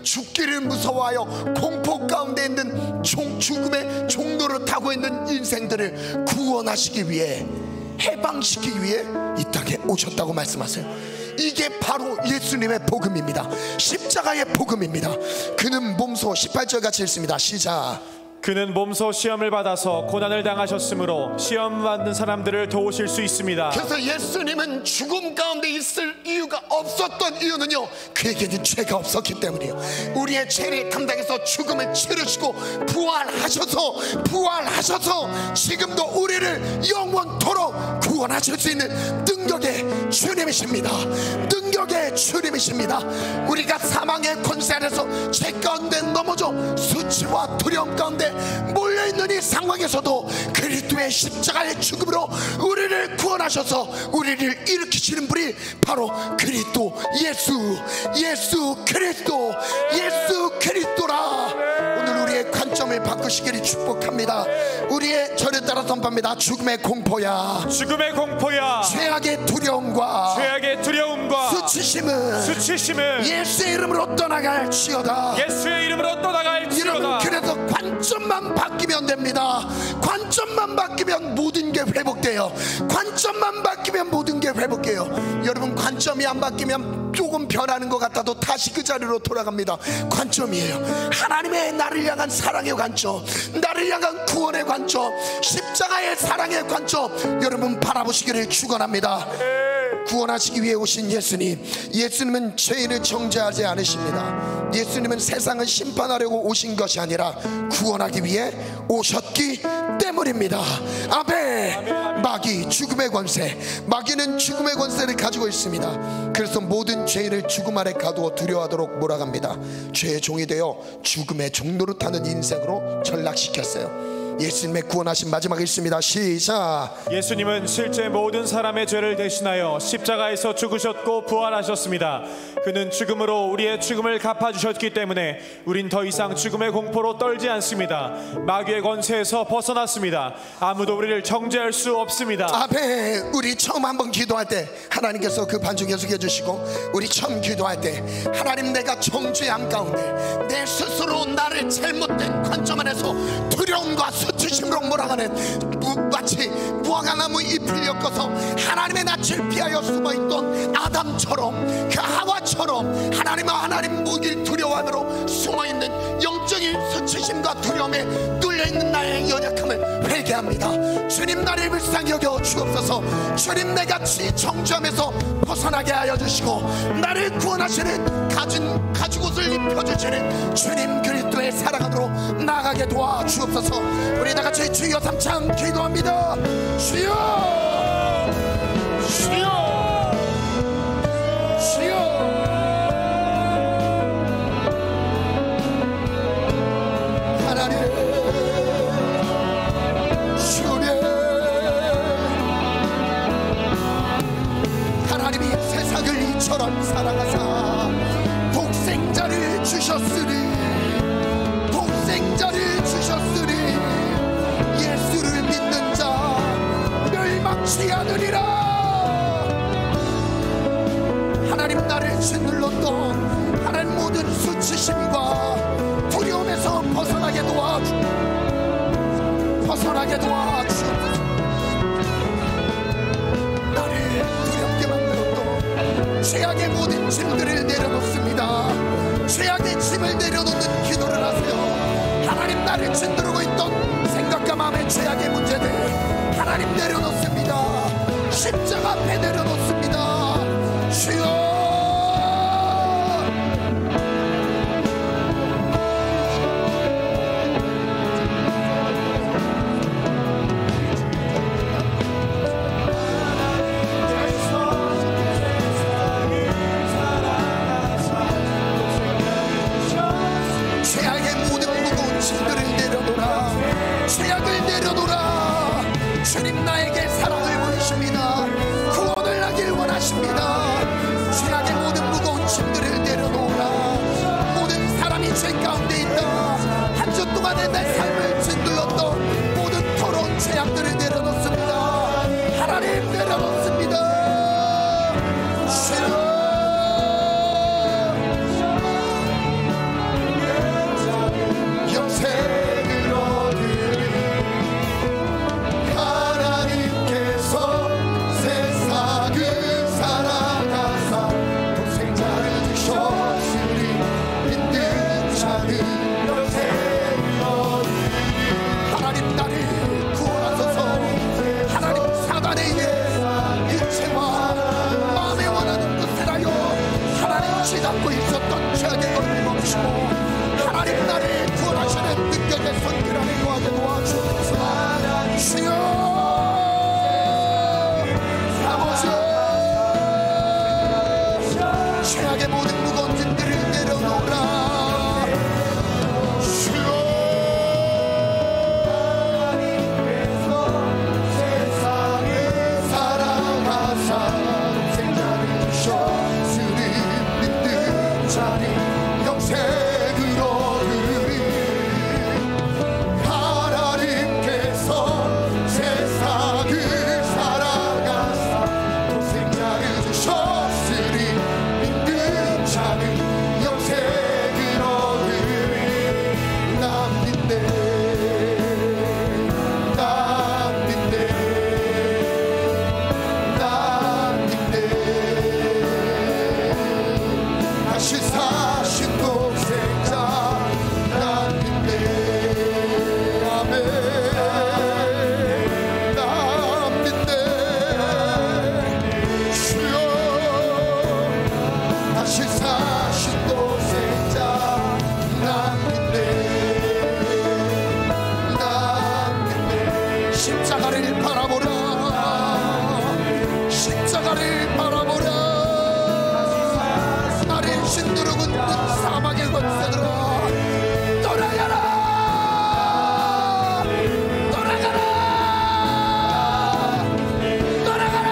A: 죽기를 무서워하여 공포 가운데 있는 죽음의 종노릇하고 있는 인생들을 구원하시기 위해, 해방시키기 위해 이 땅에 오셨다고 말씀하세요. 이게 바로 예수님의 복음입니다. 십자가의 복음입니다. 그는 몸소 18절 같이 읽습니다. 시작.
B: 그는 몸소 시험을 받아서 고난을 당하셨으므로 시험 받는 사람들을 도우실 수 있습니다.
A: 그래서 예수님은 죽음 가운데 있을 이유가 없었던 이유는요, 그에게는 죄가 없었기 때문이에요. 우리의 죄를 담당해서 죽음을 치르시고 부활하셔서 지금도 우리를 영원토록 구원하실 수 있는 능력의 주님이십니다. 우리가 사망의 권세 아래서 죄 가운데 넘어져 수치와 두려움 가운데 몰려있는 이 상황에서도 그리스도의 십자가의 죽음으로 우리를 구원하셔서 우리를 일으키시는 분이 바로 그리스도 예수 그리스도라. 오늘 우리의 관점을 바꾸시기를 축복합니다. 우리의 절에 따라 선포합니다. 죽음의 공포야, 죄악의 두려움과 수치심은 예수의 이름으로 떠나갈지어다. 여러분, 그래서 관점만 바뀌면 됩니다. 관점만 바뀌면 모든 게 회복돼요. 여러분, 관점이 안 바뀌면 조금 변하는 것 같아도 다시 그 자리로 돌아갑니다. 관점이에요. 하나님의 나를 향한 사랑의 관점, 나를 향한 구원의 관점, 십자가의 사랑의 관점, 여러분 바라보시기를 축원합니다. 구원하시기 위해 오신 예수님은 죄인을 정죄하지 않으십니다. 예수님은 세상을 심판하려고 오신 것이 아니라 구원하기 위해 오셨기 때문입니다. 아멘. 마귀는 죽음의 권세를 가지고 있습니다. 그래서 모든 죄인을 죽음 아래 가두어 두려워하도록 몰아갑니다. 죄의 종이 되어 죽음의 종노릇하는 인생으로 전락시켰어요. 예수님의 구원하신 마지막에 있습니다. 시작.
B: 예수님은 실제 모든 사람의 죄를 대신하여 십자가에서 죽으셨고 부활하셨습니다. 그는 죽음으로 우리의 죽음을 갚아주셨기 때문에 우린 더 이상 죽음의 공포로 떨지 않습니다. 마귀의 권세에서 벗어났습니다. 아무도 우리를 정죄할 수 없습니다.
A: 아멘. 우리 처음 한번 기도할 때 하나님께서 그 반중 계속해 주시고, 우리 처음 기도할 때 하나님, 내가 정죄함 가운데 내 스스로 나를 잘못된 관점 안에서 두려움과 수치심으로 몰아가는 마치 무화과나무 잎을 엮어서 하나님의 낯을 피하여 숨어있던 아담처럼, 그 하와처럼 하나님 모길 두려워함으로 숨어있는 영적인 수치심과 두려움에 뚫려있는 나의 연약함을 회개합니다. 주님, 나를 불쌍히 여겨 주옵소서. 주님, 내같이 정죄함에서 벗어나게 하여 주시고 나를 구원하시는 가죽 옷을 입혀주시는 주님 그리스도의 사랑 안으로 나가게 도와 주옵소서. 우리 다같이 주여 삼창 기도합니다. 주여 하나님, 하나님이 세상을 이처럼 사랑하사 독생자를 주셨으니 예수를 믿는 자 멸망치 않으리라. 하나님, 나를 짓눌렀던 하나님 모든 수치심과 두려움에서 벗어나게 도와주옵소서. 나를 두렵게 만들었던 죄악의 모든 짐들을 내려놓습니다. 죄악의 짐을 내려놓는 기도를 하세요. 하나님, 나를 짓누르고 있던 생각과 마음의 죄악의 문제들 앞에 내려놓습니다. 주여, 죄악의 모든 무거운 짐들을 내려놓으라. 죄악을 내려놓으라. 주님 나에게 사랑을 보이십니다. 구원을 하길 원하십니다. 죄악의 모든 무거운 짐들을 내려놓으라. 모든 사람이 죄 가운데 있다. 한 주 동안에 내 삶을 짓눌렀던 모든 더러운 죄악들을 내려놓습니다. 하나님 내려놓습니다. 주여, 잡고 있었던 죄악의 것을 멈추고 하나님 나를 구원하시는 능력의 손길 안에 놓아게 도와주옵소서. 주여, 아버지, 죄악의 모든 무거운 짐들을 내려놓으라. 주여, 세상을 사랑하사 생자를 주셔 영생으로 그리 하나님께서 세상을 사랑하사 독생자를 주셨으니 믿는 자는 영생으로 그리 난 믿네, 난 믿네, 난 믿네. 다시 사신 독생자 난 믿네. 아멘. 난 믿네. 주여, 다시 사신 독생자 난 믿네. 난 믿네. 십자가를 바라보라. 십자가를 바라보라. 신두르고 사막의 권세들아 돌아가라, 돌아가라, 돌아가라.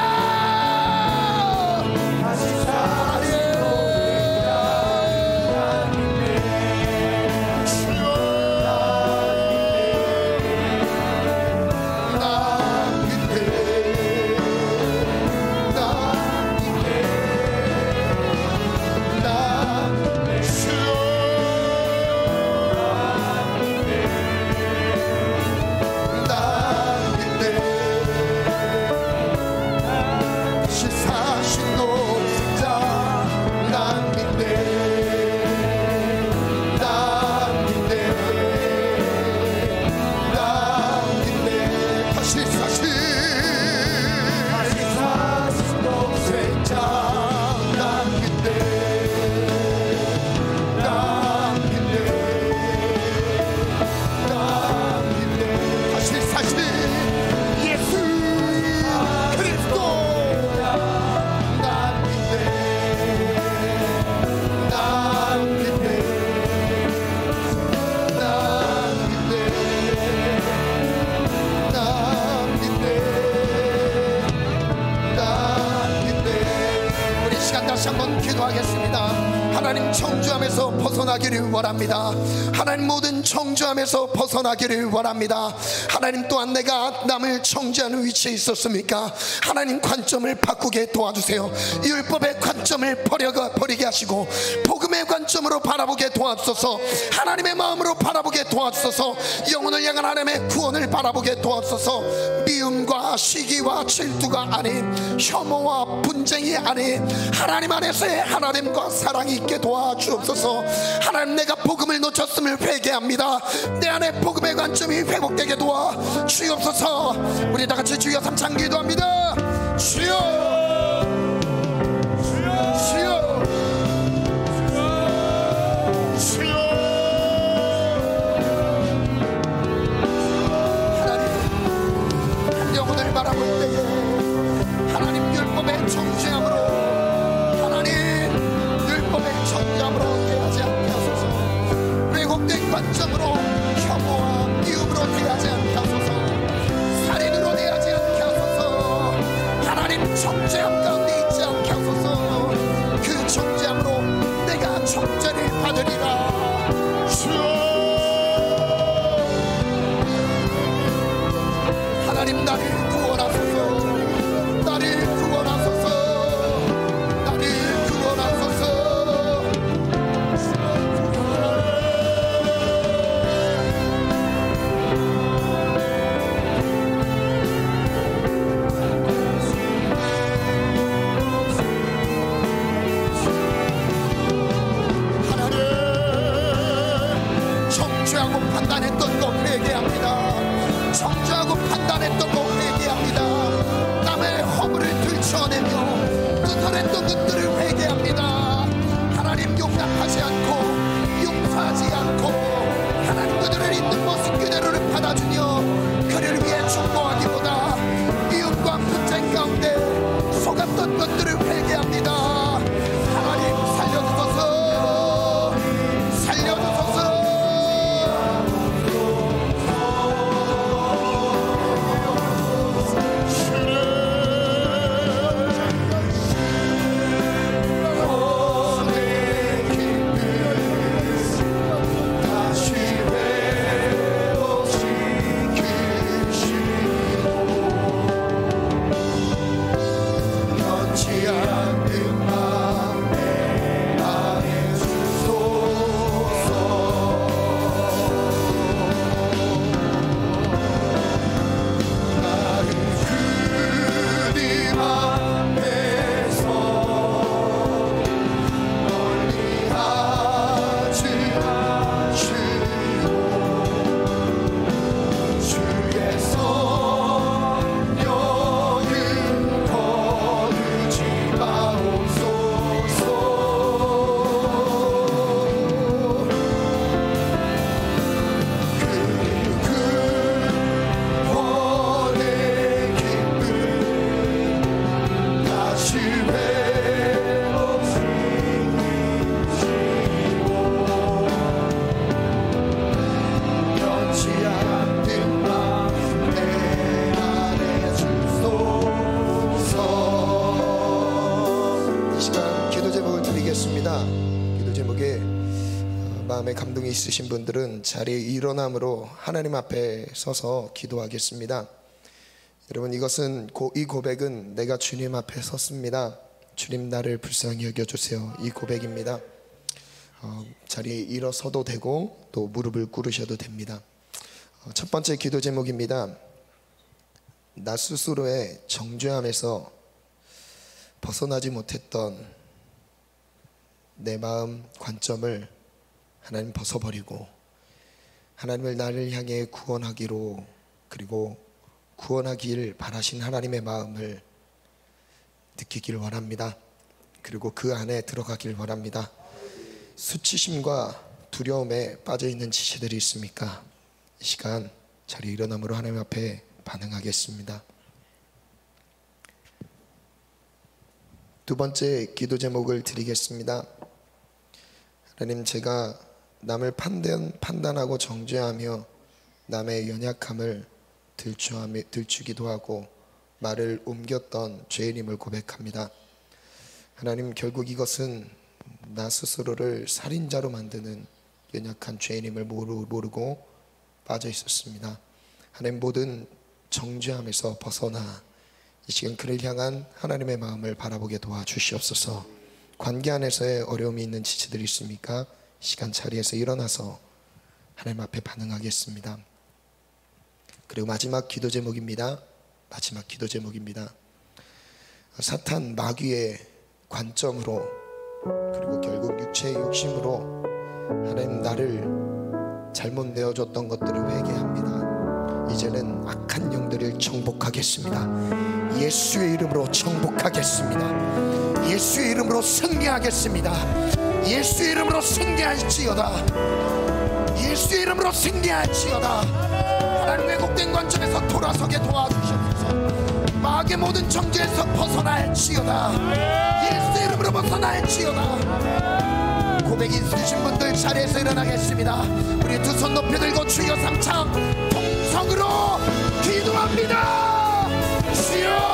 A: 하나님 청주함에서 벗어나기를 원합니다. 하나님 모든 청주함에서 벗어나기를 원합니다. 하나님 또한 내가 남을 청주하는 위치에 있었습니까? 하나님 관점을 바꾸게 도와주세요. 율법의 관점을 버리게 하시고 복음의 관점으로 바라보게 도와주소서. 하나님의 마음으로 바라보게 도와주소서. 영혼을 향한 하나님의 구원을 바라보게 도와주소서. 미움과 시기와 질투가 아닌 혐오와 분쟁이 아닌 하나님 안에서의 하나님과 사랑이 있게 도와주옵소서. 하나님, 내가 복음을 놓쳤음을 회개합니다. 내 안에 복음의 관점이 회복되게 도와 주옵소서. 우리 다같이 주여 삼창 기도합니다. 주여 주여 주여 하나님 한 영혼을 바라볼 때에 하나님 율법의 정죄함으로 하나님 율법의 정죄함으로 대하지 않게 하소서. 왜곡된 관점으로 혐오와 미움으로 대하지 않게 하소서. 살인으로 대하지 않게 하소서. 하나님 정죄함 가운데 있지 않게 하소서. 그 정죄함으로 내가 정죄를 받으리라. 주여 하나님 나를 구원하소서. 나를 구원하소서. 나를 구원하소서. 정죄하고 판단했던 것 회개합니다. 정죄하고 판단했던 것 회개합니다. 남의 허물을 들춰내며 끄덕했던 것들을 회개합니다. 하나님 용납하지 않고 용서하지 않고 하나님 그들을 있는 모습 그대로를 받아주며 그를 위해 충고하기보다 이웃과 분쟁 가운데 속았던 것들을 회개합니다. 하나님 살려주소서. 살려주소서. 기도 제목에 마음에 감동이 있으신 분들은 자리에 일어남으로 하나님 앞에 서서 기도하겠습니다. 여러분, 이것은 이 고백은 내가 주님 앞에 섰습니다. 주님 나를 불쌍히 여겨주세요. 이 고백입니다. 자리에 일어서도 되고 또 무릎을 꿇으셔도 됩니다. 첫 번째 기도 제목입니다. 나 스스로의 정죄함에서 벗어나지 못했던 내 마음 관점을 하나님 벗어버리고 하나님을 나를 향해 구원하기로, 그리고 구원하기를 바라신 하나님의 마음을 느끼기를 원합니다. 그리고 그 안에 들어가기를 원합니다. 수치심과 두려움에 빠져있는 지체들이 있습니까? 이 시간 자리에 일어남으로 하나님 앞에 반응하겠습니다. 두 번째 기도 제목을 드리겠습니다. 하나님, 제가 남을 판단하고 정죄하며 남의 연약함을 들추기도 하고 말을 옮겼던 죄인임을 고백합니다. 하나님, 결국 이것은 나 스스로를 살인자로 만드는 연약한 죄인임을 모르고 빠져 있었습니다. 하나님, 모든 정죄함에서 벗어나 이 시간 그를 향한 하나님의 마음을 바라보게 도와주시옵소서. 관계 안에서의 어려움이 있는 지체들이 있습니까? 이 시간 자리에서 일어나서 하나님 앞에 반응하겠습니다. 그리고 마지막 기도 제목입니다. 사탄 마귀의 관점으로, 그리고 결국 육체의 욕심으로 하나님 나를 잘못 내어줬던 것들을 회개합니다. 이제는 악한 영들을 정복하겠습니다. 예수의 이름으로 정복하겠습니다. 예수의 이름으로 승리하겠습니다. 예수의 이름으로 승리할지어다. 예수의 이름으로 승리할지어다. 하나님, 왜곡된 관점에서 돌아서게 도와주셔서 마귀의 모든 정죄에서 벗어날지어다. 예수의 이름으로 벗어날지어다. 고백 있으신 분들 자리에서 일어나겠습니다. 우리 두 손 높이 들고 주여 삼창 통성으로 기도합니다. 주여